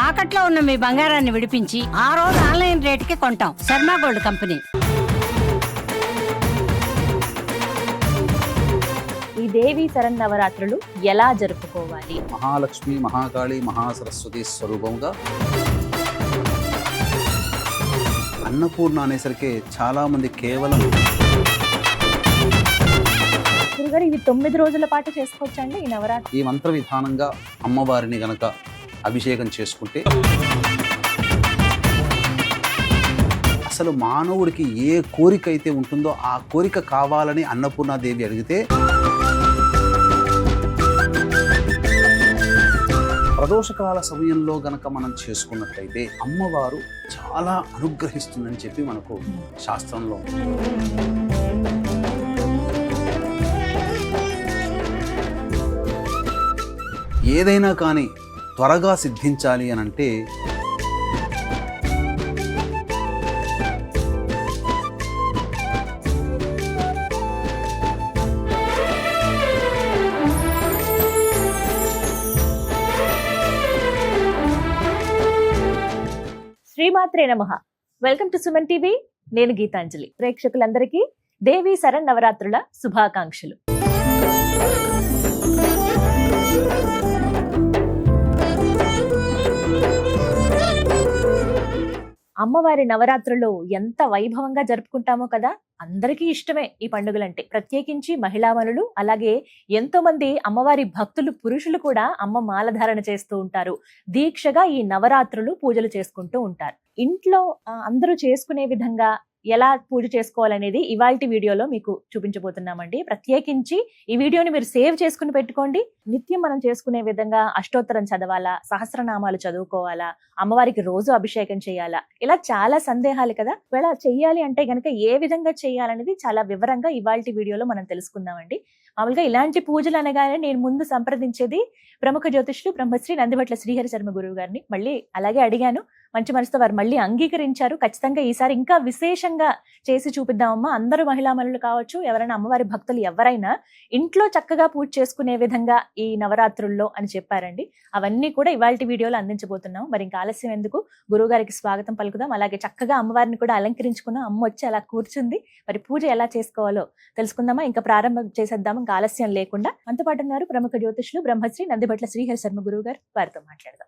తాకట్లో ఉన్న మీ బంగారాన్ని విడిపించి ఆ రోజు ఆన్లైన్ రేటుకి కొంటాం. Sharma gold company. ఈ దేవి శరన్నవరాత్రులు ఎలా జరుపుకోవాలి? మహాలక్ష్మి, మహాకాళి, మహాసరస్వతి స్వరూపంగా అన్నపూర్ణ అనేసరికి చాలా మంది కేవలం గురుగారు, ఇవి 9 రోజుల పాటు చేసుకోవచ్చండి ఈ నవరాత్రి? ఈ మంత్ర విధానంగా అమ్మవారిని గనక అభిషేకం చేసుకుంటే అసలు మానవుడికి ఏ కోరిక అయితే ఉంటుందో ఆ కోరిక కావాలని అన్నపూర్ణాదేవి అడిగితే ప్రదోషకాల సమయంలో గనక మనం చేసుకున్నట్లయితే అమ్మవారు చాలా అనుగ్రహిస్తుందని చెప్పి మనకు శాస్త్రంలో ఉంది. ఏదైనా కానీ త్వరగా సిద్ధించాలి అని అంటే శ్రీమాత్రే నమః. Welcome to Suman TV. నేను గీతాంజలి. ప్రేక్షకులందరికీ దేవి శరన్నవరాత్రుల శుభాకాంక్షలు. అమ్మవారి నవరాత్రులు ఎంత వైభవంగా జరుపుకుంటామో కదా. అందరికీ ఇష్టమే ఈ పండుగలంటే, ప్రత్యేకించి మహిళామణులు, అలాగే ఎంతో మంది అమ్మవారి భక్తులు, పురుషులు కూడా అమ్మ మాలధారణ చేస్తూ ఉంటారు. దీక్షగా ఈ నవరాత్రులు పూజలు చేసుకుంటూ ఉంటారు. ఇంట్లో అందరూ చేసుకునే విధంగా ఎలా పూజ చేసుకోవాలనేది ఇవాల్టి వీడియోలో మీకు చూపించబోతున్నామండి. ప్రత్యేకించి ఈ వీడియోని మీరు సేవ్ చేసుకుని పెట్టుకోండి. నిత్యం మనం చేసుకునే విధంగా అష్టోత్తరం చదవాలా, సహస్రనామాలు చదువుకోవాలా, అమ్మవారికి రోజు అభిషేకం చేయాలా, ఇలా చాలా సందేహాలు కదా. ఇలా చెయ్యాలి అంటే గనక ఏ విధంగా చేయాలనేది చాలా వివరంగా ఇవాల్టి వీడియోలో మనం తెలుసుకుందామండి. మామూలుగా ఇలాంటి పూజలు అనగానే నేను ముందు సంప్రదించేది ప్రముఖ జ్యోతిష్యులు బ్రహ్మశ్రీ నందిభట్ల శ్రీహరి శర్మ గురువు గారిని. మళ్ళీ అలాగే అడిగాను, మంచి మనసుతో వారు మళ్ళీ అంగీకరించారు. ఖచ్చితంగా ఈసారి ఇంకా విశేషంగా చేసి చూపిద్దామమ్మా, అందరూ మహిళామణులు కావచ్చు, ఎవరైనా అమ్మవారి భక్తులు ఎవరైనా ఇంట్లో చక్కగా పూజ చేసుకునే విధంగా ఈ నవరాత్రుల్లో అని చెప్పారండి. అవన్నీ కూడా ఇవాల్టి వీడియోలో అందించబోతున్నాం. మరి ఇంకా ఆలస్యం ఎందుకు, గురువు గారికి స్వాగతం పలుకుదాం. అలాగే చక్కగా అమ్మవారిని కూడా అలంకరించుకున్నాం. అమ్మ వచ్చి అలా కూర్చుంది. మరి పూజ ఎలా చేసుకోవాలో తెలుసుకుందామా? ఇంకా ప్రారంభం చేసేద్దాము, ఇంకా ఆలస్యం లేకుండా. మనతో పాటు ఉన్నారు ప్రముఖ జ్యోతిష్యులు బ్రహ్మశ్రీ నందిభట్ల శ్రీహరి శర్మ గురువు గారు. వారితో మాట్లాడదాం.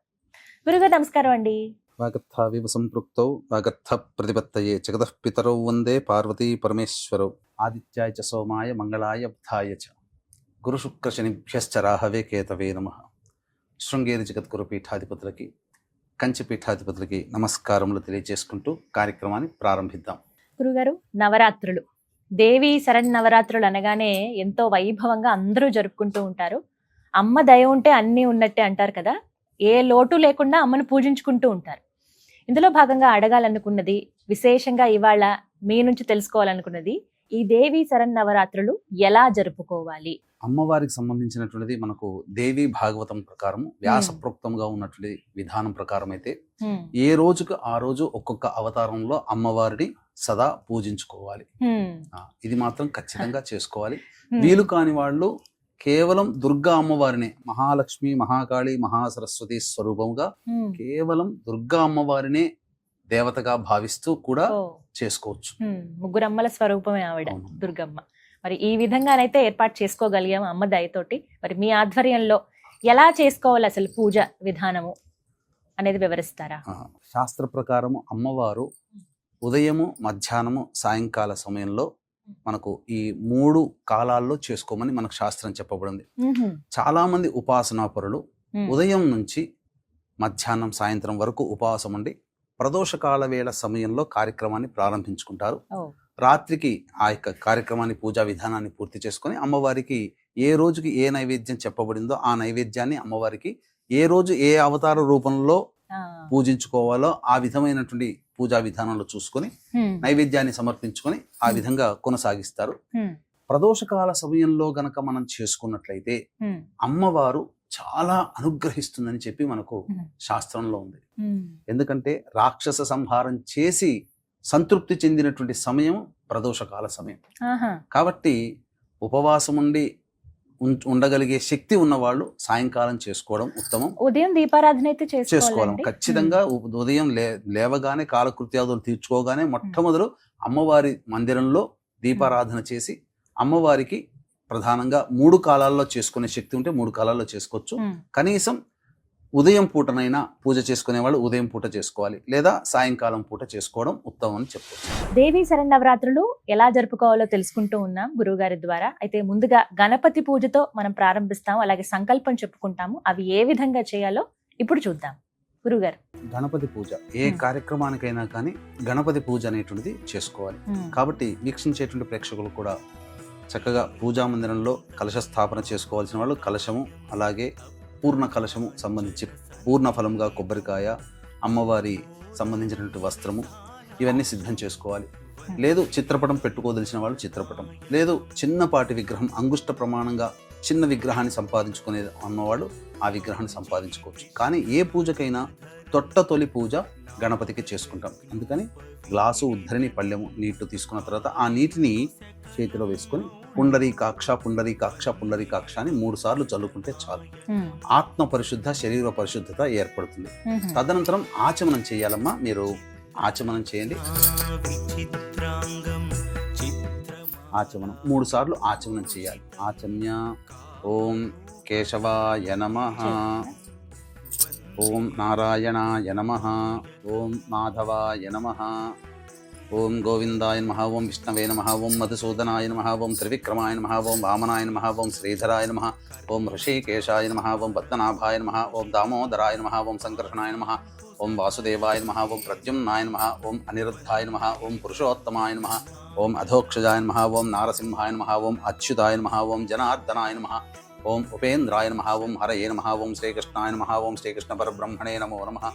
గురుగారు నమస్కారం అండి. వాగర్థావివ సంపృక్తౌ వాగర్థ ప్రతిపత్తయే జగతః పితరౌ వందే పార్వతీ పరమేశ్వరౌ ఆదిత్యాయ చ సోమాయ మంగళాయ బుధాయ చ గురు శుక్ర శనిభ్యశ్చ రాహవే కేతవే నమః. శృంగేరి జగద్గురు పీఠాధిపతులకి, కంచి పీఠాధిపతులకి నమస్కారములు తెలియజేసుకుంటూ కార్యక్రమాన్ని ప్రారంభిద్దాం. గురుగారు, నవరాత్రులు, దేవి శరన్నవరాత్రులు అనగానే ఎంతో వైభవంగా అందరూ జరుపుకుంటూ ఉంటారు. అమ్మ దయ ఉంటే అన్నీ ఉన్నట్టే అంటారు కదా. ఏ లోటు లేకుండా అమ్మను పూజించుకుంటూ ఉంటారు. ఇందులో భాగంగా అడగాలనుకున్నది, విశేషంగా ఇవాళ మీ నుంచి తెలుసుకోవాలనుకున్నది, ఈ దేవి శరన్నవరాత్రులు ఎలా జరుపుకోవాలి? అమ్మవారికి సంబంధించినటువంటిది మనకు దేవి భాగవతం ప్రకారం వ్యాసప్రోక్తంగా ఉన్నటువంటి విధానం ప్రకారం అయితే ఏ రోజుకు ఆ రోజు ఒక్కొక్క అవతారంలో అమ్మవారిని సదా పూజించుకోవాలి. ఇది మాత్రం ఖచ్చితంగా చేసుకోవాలి. వీలు కాని వాళ్ళు కేవలం దుర్గా అమ్మవారిని, మహాలక్ష్మి, మహాకాళి, మహాసరస్వతి స్వరూపంగా కేవలం దుర్గా అమ్మవారినే దేవతగా భావిస్తూ కూడా చేసుకోవచ్చు. ముగ్గురమ్మల స్వరూపమే ఆవిడ దుర్గమ్మ. మరి ఈ విధంగానైతే ఏర్పాటు చేసుకోగలిగాము అమ్మ దయతోటి. మరి మీ ఆధ్వర్యంలో ఎలా చేసుకోవాలి అసలు పూజ విధానము అనేది వివరిస్తారా? శాస్త్ర ప్రకారము అమ్మవారు ఉదయము, మధ్యాహ్నము, సాయంకాల సమయంలో మనకు ఈ 3 కాలాల్లో చేసుకోమని మనకు శాస్త్రం చెప్పబడింది. చాలా మంది ఉపాసనా పరులు ఉదయం నుంచి మధ్యాహ్నం, సాయంత్రం వరకు ఉపవాసం ఉండి ప్రదోషకాల వేళ సమయంలో కార్యక్రమాన్ని ప్రారంభించుకుంటారు. రాత్రికి ఆ యొక్క కార్యక్రమాన్ని, పూజా విధానాన్ని పూర్తి చేసుకొని అమ్మవారికి ఏ రోజుకి ఏ నైవేద్యం చెప్పబడిందో ఆ నైవేద్యాన్ని అమ్మవారికి ఏ రోజు ఏ అవతార రూపంలో పూజించుకోవాలో ఆ విధమైనటువంటి పూజా విధానంలో చూసుకొని నైవేద్యాన్ని సమర్పించుకొని ఆ విధంగా కొనసాగిస్తారు. ప్రదోషకాల సమయంలో గనక మనం చేసుకున్నట్లయితే అమ్మవారు చాలా అనుగ్రహిస్తుందని చెప్పి మనకు శాస్త్రంలో ఉంది. ఎందుకంటే రాక్షస సంహారం చేసి సంతృప్తి చెందినటువంటి సమయం ప్రదోషకాల సమయం. కాబట్టి ఉపవాసం ఉండి ఉండగలిగే శక్తి ఉన్న వాళ్ళు సాయంకాలం చేసుకోవడం ఉత్తమం. ఉదయం దీపారాధన అయితే చేసుకోవాలి చేసుకోవాలండి. ఖచ్చితంగా. ఉదయం లేవగానే కాలకృత్యాదులు తీర్చుకోగానే మొట్టమొదలు అమ్మవారి మందిరంలో దీపారాధన చేసి అమ్మవారికి ప్రధానంగా 3 కాలాల్లో చేసుకునే శక్తి ఉంటే 3 కాలాల్లో చేసుకోవచ్చు. కనీసం ఉదయం పూటనైనా పూజ చేసుకునే వాళ్ళు ఉదయం పూట చేసుకోవాలి, లేదా సాయంకాలం పూట చేసుకోవడం ఉత్తమం అని చెప్పవచ్చు. దేవీ శరన్నవరాత్రులు ఎలా జరుపుకోవాలో తెలుసుకుంటూ ఉన్నాం గురువు గారి ద్వారా. అయితే ముందుగా గణపతి పూజతో మనం ప్రారంభిస్తాం, అలాగే సంకల్పం చెప్పుకుంటాము. అవి ఏ విధంగా చేయాలో ఇప్పుడు చూద్దాం. గురుగారు, గణపతి పూజ ఏ కార్యక్రమానికైనా కానీ గణపతి పూజ అనేటువంటిది చేసుకోవాలి. కాబట్టి వీక్షించేటువంటి ప్రేక్షకులు కూడా చక్కగా పూజా మందిరంలో కలశ స్థాపన చేసుకోవాల్సిన వాళ్ళు కలశము, అలాగే పూర్ణ కలశము సంబంధించి పూర్ణ ఫలంగా కొబ్బరికాయ, అమ్మవారి సంబంధించినటువంటి వస్త్రము, ఇవన్నీ సిద్ధం చేసుకోవాలి. లేదు చిత్రపటం పెట్టుకోదలిచిన వాళ్ళు చిత్రపటం, లేదు చిన్నపాటి విగ్రహం అంగుష్ట ప్రమాణంగా చిన్న విగ్రహాన్ని సంపాదించుకునేది అన్నవాళ్ళు ఆ విగ్రహాన్ని సంపాదించుకోవచ్చు. కానీ ఏ పూజకైనా తొలి పూజ గణపతికి చేసుకుంటాం. అందుకని గ్లాసు, ఉద్ధరిని, పళ్ళెము నీళ్లు తీసుకున్న తర్వాత ఆ నీటిని చేతిలో వేసుకొని పుండరీకాక్ష పుండరీకాక్ష పుండరీకాక్ష అని 3 సార్లు చల్లుకుంటే చాలు. ఆత్మ పరిశుద్ధ, శరీర పరిశుద్ధత ఏర్పడుతుంది. తదనంతరం ఆచమనం చేయాలమ్మా. మీరు ఆచమనం చేయండి. ఆచమనం 3 సార్లు ఆచమనం చేయాలి. ఆచమ్య ఓం కేశవాయ నమః, ఓం నారాయణాయ నమః, ఓం మాధవాయ నమః, ఓం గోవిందాయ నమః, ఓం విష్ణవే నమః, ఓం మధుసూదనాయ నమః, ఓం త్రివిక్రమాయ నమః, ఓం వామనాయ నమః, ఓం శ్రీధరాయ నమః, ఓం ఋషికేశాయ నమః, ఓం పద్మనాభాయ నమః, ఓం దామోదరాయ నమః, ఓం సంకర్షణాయ నమః, ఓం వాసుదేవాయ నమః, ఓం ప్రద్యుమ్నాయ నమః, ఓం అనిరుద్ధాయ నమః, ఓం పురుషోత్తమాయ నమః, ఓం అధోక్షజాయ నమః, ఓం నారసింహాయ నమః, ఓం అచ్యుతాయ నమః, ఓం జనార్దనాయ నమః, ఓం ఉపేంద్రాయ నమః, ఓం హరయే నమః, ఓం శ్రీకృష్ణాయ నమః, ఓం శ్రీకృష్ణ పరబ్రహ్మణే నమో నమః.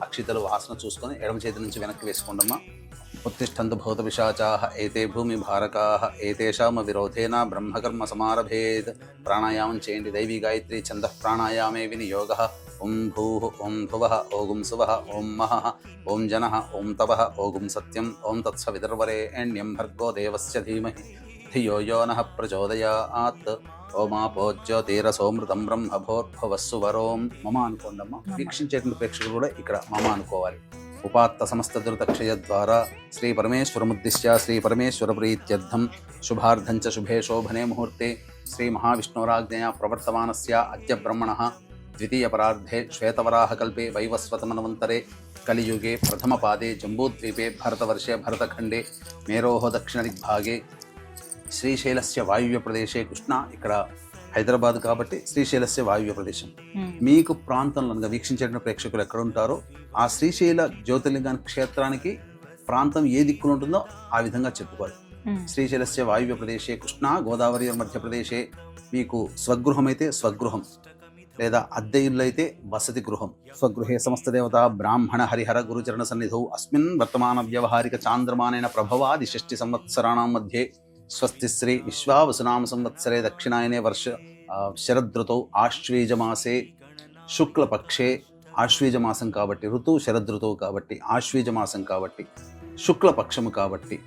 అక్షితలు వాసన చూసుకొని ఎడమ చేతి నుంచి వెనక్కి వేసుకోండమ్మా. ఉత్తిష్టంతు భూత పిశాచాః ఏతే భూమి భారకాః ఏతేషామ విరోధేన బ్రహ్మకర్మ సమారభేత్. ప్రాణాయామం చేయండి. దైవీ గాయత్రి ఛందః ప్రాణాయామే వినియోగః. ఓం భూః, ఓం భువః, ఓం సువః, ఓం మహః, ఓం జనః, ఓం తపః, ఓం సత్యం, ఓం తత్సవితుర్వరేణ్యం భర్గో దేవస్య ధీమహి ధియో యో నః ప్రచోదయాత్. ఓమాపో జ్యోతిరసోమృతం బ్రహ్మభోర్భవస్సు వరోం. మమ అనుకోండమ్మా. వీక్షించేటువంటి ప్రేక్షకులు కూడా ఇక్కడ మమ అనుకోవాలి. ఉపాత్త సమస్త దురితక్షయ ద్వారా శ్రీ పరమేశ్వరముద్దిశ్య శ్రీ పరమేశ్వర ప్రీత్యర్థం శుభార్థం చ శుభే శోభనే ముహూర్తే శ్రీ మహావిష్ణోరాజ్ఞయా ప్రవర్తమానస్య అద్య బ్రహ్మణః ద్వితీయ పరార్ధే శ్వేతవరాహకల్పే వైవస్వతమన్వంతరే కలియుగే ప్రథమపాదే జంబూద్వీపే భరతవర్షే భరతఖండే మేరోహ దక్షిణదిగ్భాగే శ్రీశైలస్య వాయువ్య ప్రదేశే కృష్ణ. ఇక్కడ హైదరాబాద్ కాబట్టి శ్రీశైలస్య వాయువ్య ప్రదేశం. మీకు ప్రాంతంలో వీక్షించేటువంటి ప్రేక్షకులు ఎక్కడ ఉంటారో ఆ శ్రీశైల జ్యోతిర్లింగ క్షేత్రానికి ప్రాంతం ఏ దిక్కులు ఉంటుందో ఆ విధంగా చెప్పుకోవాలి. శ్రీశైలస్య వాయువ్య ప్రదేశే కృష్ణ గోదావరి మధ్యప్రదేశే. మీకు స్వగృహం అయితే స్వగృహం, లేదా అద్దె ఇల్లు అయితే వసతి గృహం. స్వగృహే సమస్త దేవత బ్రాహ్మణ హరిహర గురుచరణ సన్నిధౌ అస్మిన్ వర్తమాన వ్యవహారిక చాంద్రమానేన ప్రభవాది 6 సంవత్సరాణం మధ్యే స్వస్తి శ్రీ విశ్వావసునామ సంవత్సరే దక్షిణాయనే వర్ష శరదృతౌ ఆశ్వీజమాసే శుక్లపక్షే. ఆశ్వీజమాసం కాబట్టి ఋతువు శరదృతువు కాబట్టి ఆశ్వీజమాసం కాబట్టి శుక్లపక్షము కాబట్టి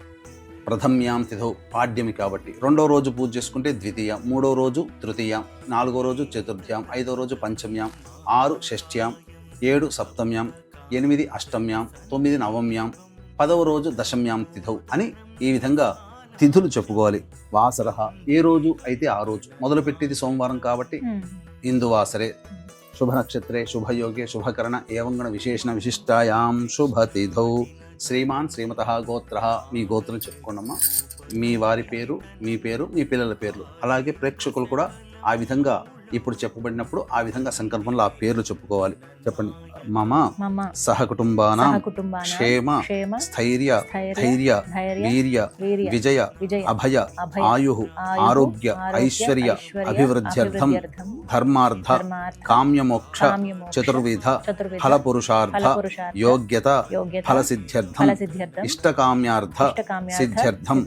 ప్రథమ్యాం తిథౌ పాడ్యమి కాబట్టి 2వ రోజు పూజ చేసుకుంటే ద్వితీయ, 3వ రోజు తృతీయ, 4వ రోజు చతుర్థ్యాం, 5వ రోజు పంచమ్యాం, 6 షష్ఠ్యాం, 7 సప్తమ్యాం, 8 అష్టమ్యాం, 9 నవమ్యాం, 10వ రోజు దశమ్యాం తిథౌ అని ఈ విధంగా తిథులు చెప్పుకోవాలి. వాసరః ఏ రోజు అయితే ఆ రోజు. మొదలుపెట్టేది సోమవారం కాబట్టి ఇందువాసరే శుభ నక్షత్రే శుభయోగే శుభకరణ ఏవంగణ విశేషణ విశిష్టాయాం శుభతిథౌ. శ్రీమాన్ శ్రీమతః గోత్రః. మీ గోత్రం చెప్పుకోండమ్మా. మీ వారి పేరు, మీ పేరు, మీ పిల్లల పేర్లు. అలాగే ప్రేక్షకులు కూడా ఆ విధంగా ఇప్పుడు చెప్పబడినప్పుడు ఆ విధంగా సంకల్పంలో ఆ పేర్లు చెప్పుకోవాలి. చెప్పండి. మమ సహకుటుంబానాం క్షేమ స్థైర్య ధైర్య వీర్య విజయ అభయ ఆయుః ఆరోగ్య ఐశ్వర్య అభివృద్ధ్యర్థం ధర్మార్థ కామ్యమోక్ష చతుర్విధ ఫలపురుషార్థ యోగ్యత ఫలసిద్ధ్యర్థం ఇష్టకామ్యార్థ సిద్ధ్యర్థం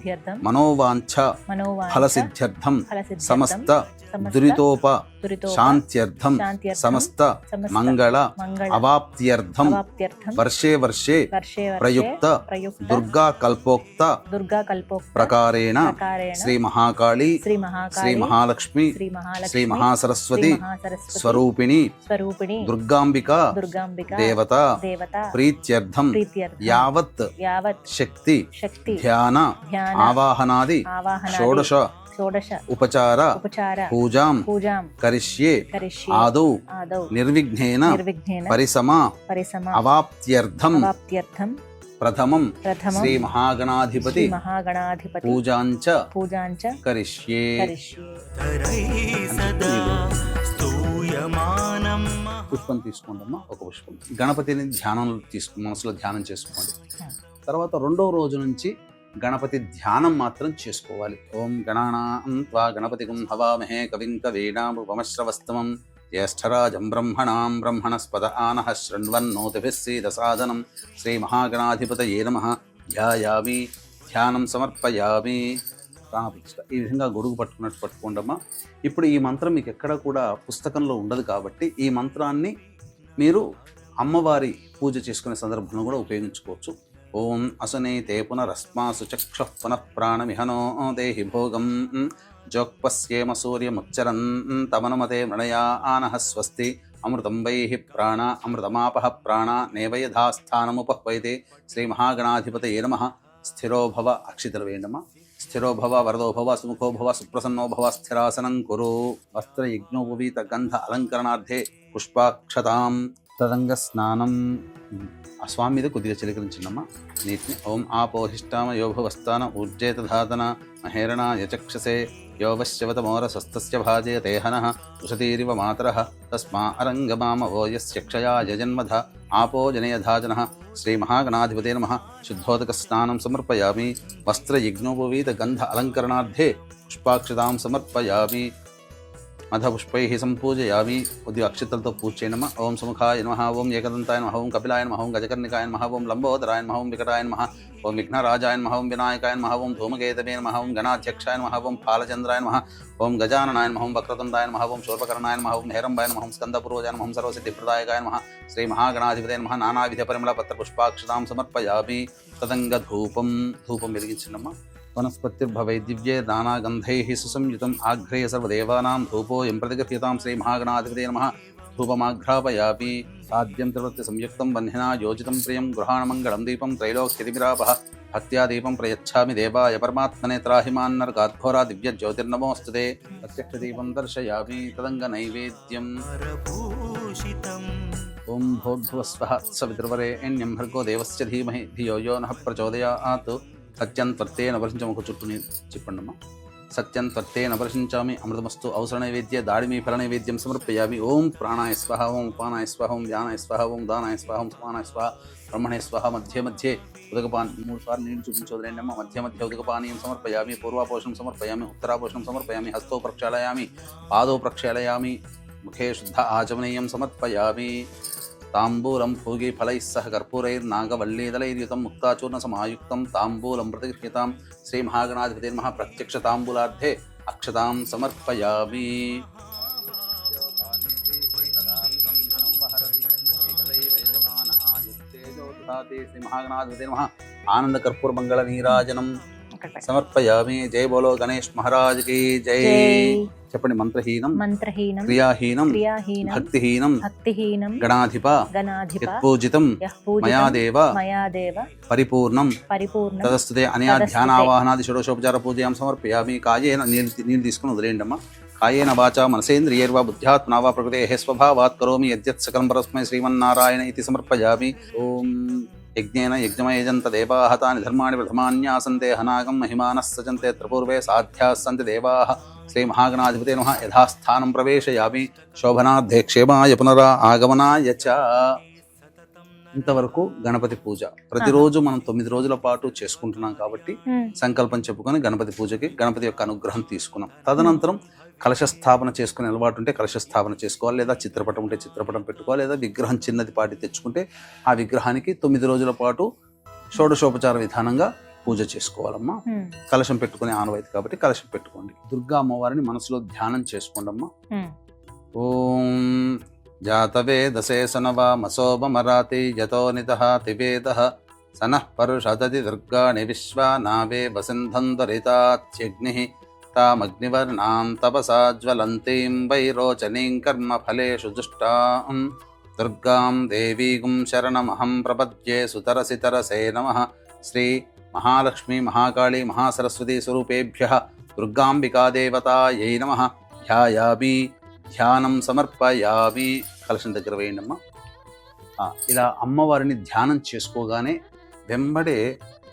మనోవాంఛ ఫలసిద్ధ్యర్థం సమస్త కస్తూరితో శాంత్యర్థం శాంత్యర్థం సమస్త సమస్త మంగళ మంగళ అవాప్త్యర్థం అవాప్త్యర్థం వర్షే వర్షే వర్షే ప్రయుక్త ప్రయుక్త దుర్గా కల్పోక్త దుర్గా కల్పోక్త ప్రకారేణ ప్రకారేణ శ్రీ మహాకాళి శ్రీ శ్రీ మహాకాళి మహాలక్ష్మి శ్రీ మహాలక్ష్మి శ్రీ మహాసరస్వతి శ్రీ మహాసరస్వతి స్వరూపిణి స్వరూపిణి దుర్గాంబిక దుర్గాంబిక దేవత దేవత ప్రీత్యర్థం ప్రీత్యర్థం యావత్ యావత్ శక్తి శక్తి ధ్యాన ధ్యాన ఆవాహనాది ఆవాహనాది షోడశ షోడశ ఉపచార ఉపచార పూజాం పూజాం కరిష్యే కరిష్యే ఆదౌ ఆదౌ నిర్విఘ్నేన నిర్విఘ్నేన పరిసమా పరిసమ అవాప్త్యర్థం అవాప్త్యర్థం ప్రథమం ప్రథమం శ్రీ మహాగణాధిపతి శ్రీ మహాగణాధిపతి పూజాంచ పూజాంచ కరిష్యే కరిష్యే పుష్పం తీసుకోండమ్మా, ఒక పుష్పం. గణపతిని మనసులో ధ్యానం చేసుకోండి. తర్వాత రెండవ రోజు నుంచి గణపతి ధ్యానం మాత్రం చేసుకోవాలి. ఓం గణానాం త్వా గణపతిగం హవామహే కవిం కవీనాముపమశ్రవస్తమం జ్యేష్ఠరాజం బ్రహ్మణాం బ్రహ్మణస్పద ఆనః శృణ్వన్నోతిభిः సీదసాదనం శ్రీ మహాగణాధిపతయే నమః ధ్యాయామి ధ్యానం సమర్పయామి. ప్రాణప్రతిష్ఠ ఈ విధంగా గొడుగు పట్టుకున్నట్టు పట్టుకోండమ్మా. ఇప్పుడు ఈ మంత్రం మీకు ఎక్కడ కూడా పుస్తకంలో ఉండదు కాబట్టి ఈ మంత్రాన్ని మీరు అమ్మవారి పూజ చేసుకునే సందర్భంలో కూడా ఉపయోగించుకోవచ్చు. ఓం అసునైతే పునరస్మాసు చక్షుః పునః ప్రాణమిహనో దేహి భోగం జోక్పస్యేమ సూర్యముచ్చరన్ తమనుమతే మృణయా ఆనః స్వస్తి అమృతం వైః ప్రాణ అమృతమాపః ప్రాణ నేవయథాస్థానముపహ్వైతే శ్రీ మహాగణాధిపతయే నమః. స్థిరో భవ, అక్షితలు వేయండమ్మా. స్థిరో భవ వరదో భవ సుముఖో భవ సుప్రసన్నో భవ స్థిరాసనం కురు. వస్త్రయజ్ఞోపవీత గంధ అలంకరణార్థే పుష్పాక్షతాం తదంగ స్నానం. ఆ స్వామి మీద కొద్దిగా చిలకరించిందమ్మా నీటిని. ఓం ఆపోహిష్టామ యోభవస్థాన ఊర్జేతధాతన మహేరణ యచక్షసే యోవశ్యవతమోరసస్తస్య భాజే దేహనః ఉషతీరివ మాతరః తస్మా అరంగమామ ఓయస్యక్షయా యజన్మధ ఆపో జనయధాజనః శ్రీ మహాగణాధిపతే నమః. శుద్ధోదక స్నానం సమర్పయామి. వస్త్రయజ్ఞోపవీత గంధ అలంకరణార్థే పుష్పాక్షతాం సమర్పయామి. మధపుష్పైః సంపూజయామి. కొద్దిగా అక్షతలతో పూజ చేయనమా. ఓం సుముఖాయ నమః, ఓం ఏకదంతాయ నమః, ఓం కపిలాయ నమః, ఓం గజకర్ణికాయ నమః, ఓం లంబోదరాయ నమః, ఓం వికటాయ నమః, ఓం విఘ్నరాజాయ నమః, ఓం వినాయకాయ నమః, ఓం ధూమకేతవే నమః, ఓం గణాధ్యక్షాయ నమః, ఓం ఫాలచంద్రాయ నమః, ఓం గజాననాయ నమః, ఓం వక్రతుండాయ నమః, ఓం శూర్పకర్ణాయ నమః, ఓం హేరంబాయ నమః, ఓం స్కందపూర్వజాయ నమః, ఓం సర్వసిద్ధిప్రదాయకాయ నమః. శ్రీ మహాగణాధిపతే నమః. నానావిధ పరిమళ పత్ర పుష్పాక్షతాం సమర్పయామి. తదంగ ధూపం వెలిగించినమ్మా. వనస్పతిర్భవై దివ్యే నానాగంధైః సుసంయుతం ఆఘ్రే సర్వదేవానాం ధూపోయం ప్రతిగృహ్యతాం శ్రీ మహాగణాధిపతే నమః. ధూపమాఘ్రాపయామి. సాధ్యం త్రివృత్తి సంయుక్తం వహ్నినా యోజితం ప్రియం గృహాణమంగళం దీపం త్రైలోక్యతిమిరాపః భక్త్యా దీపం ప్రయచ్ఛామి దేవాయ పరమాత్మనే త్రాహిమాన్నర్గాద్ఘోరా దివ్య జ్యోతిర్నమోస్తుతే. ప్రత్యక్ష దీపం దర్శయామి. తదంగ నైవేద్యం. ఓం భోర్భువస్వః సవితృవరేణ్యం భర్గో దేవస్య ధీమహి ధియో యో నః ప్రచోదయాత్. సత్యం త్వర్తేన వర్షించము. ఒక చుట్టూ చెప్పండమ్మా. సత్యం త్వర్తేన వర్షించామి. అమృతమస్తు. అవసర నైవేద్య దాడిమి ఫల నైవేద్యం సమర్పయామి. ఓం ప్రాణాయ స్వహ, ఓం ఉపానాయ స్వహ, ఓం ధ్యానాయ స్వహ, ఓం దానాయ స్వహ, ఓం సమానాయ స్వహ, బ్రహ్మణే స్వహ. మధ్య మధ్య ఉదకపాన్ 3 సార్లు నీళ్ళు చూపించోదరేండమ్మ. మధ్య మధ్య ఉదకపానీయం సమర్పయామి. పూర్వాపోషణం సమర్పయామి. ఉత్తరాపోషణం సమర్పయామి. హస్తో ప్రక్షాళయామి. పాదో ప్రక్షాళయామి. ముఖే శుద్ధ ఆచమనీయం సమర్పయామి. తాంబూలం భోగి ఫలైః సహ కర్పూరైర్నాగవల్లీదలైర్యుతం ముక్తాచూర్ణ సమాయుక్తం తాంబూలం ప్రతిగృహ్యతాం శ్రీ మహాగణాధిపతే నమః. ప్రత్యక్ష తాంబూలార్థే అక్షతాం సమర్పయామి. శ్రీ మహాగణాధిపతే నమః. ఆనంద కర్పూర మంగళ నీరాజనం సమర్పయామి. జై బోలో గణేష్ మహారాజ్ కి జై. చెప్పండి. మంత్రహీనం క్రియాహీనం భక్తిహీనం గణాధిప యత్పూజితం మయా దేవ పరిపూర్ణం తదస్తుతే అనయా ధ్యానావాహనాది షోడశోపచార పూజయాం సమర్పయామి. కాయేన నీళ్ళు తీసుకుని వదిలేయండమ్మా. కాయేన వాచా మనసేంద్రియైర్వా బుద్ధ్యాత్మనా వా ప్రకృతేః స్వభావాత్ కరోమి యద్యత్ సకలం పరస్మై శ్రీమన్నారాయణ ఇతి సమర్పయామి. ఓం యజ్ఞేన యజ్ఞమయజంత దేవాః తాని ధర్మాణి ప్రథమాన్యాసంతే హనాగం మహిమానః సజంతే త్రిపూర్వే సాధ్యాः సంతి దేవాః. శ్రీ మహాగణాధిపతే నమః. యథాస్థానం ప్రవేశయామి. శోభనార్థే క్షేమాయ పునరా ఆగమనాయ చ. ఇంతవరకు గణపతి పూజ ప్రతిరోజు మనం 9 రోజుల పాటు చేసుకుంటున్నాం కాబట్టి సంకల్పం చెప్పుకొని గణపతి పూజకి గణపతి యొక్క అనుగ్రహం తీసుకున్నాం. తదనంతరం కలశ స్థాపన చేసుకునే అలవాటు ఉంటే కలశ స్థాపన చేసుకోవాలి, లేదా చిత్రపటం ఉంటే చిత్రపటం పెట్టుకోవాలి, లేదా విగ్రహం చిన్నది పాటి తెచ్చుకుంటే ఆ విగ్రహానికి 9 రోజుల పాటు షోడశోపచార విధానంగా పూజ చేసుకోవాలమ్మా. కలశం పెట్టుకునే ఆనవాయితీ కాబట్టి కలశం పెట్టుకోండి. దుర్గా అమ్మవారిని మనసులో ధ్యానం చేసుకోండి అమ్మా. ఓం జాతవేదసే సనవామసోమరాతి యతో నిదహాతి వేదః సనః పరుషదతి దుర్గాణి విశ్వా నావే వసింధం దరితాత్యగ్నిః తామగ్నివర్ణాం తపసా జ్వలంతీం వైరోచనీం కర్మఫలేషు దుష్టాం దుర్గాం దేవీగుం శరణమహం ప్రపద్యే సుతరసి తరసే నమః. శ్రీ మహాలక్ష్మీ మహాకాళీ మహాసరస్వతీ స్వరూపేభ్యః దుర్గాంబికాదేవతాయై నమః. ధ్యాయామి, ధ్యానం సమర్పయామి. కలశం దగ్గర వేయండమ్మా. ఇలా అమ్మవారిని ధ్యానం చేసుకోగానే వెంబడే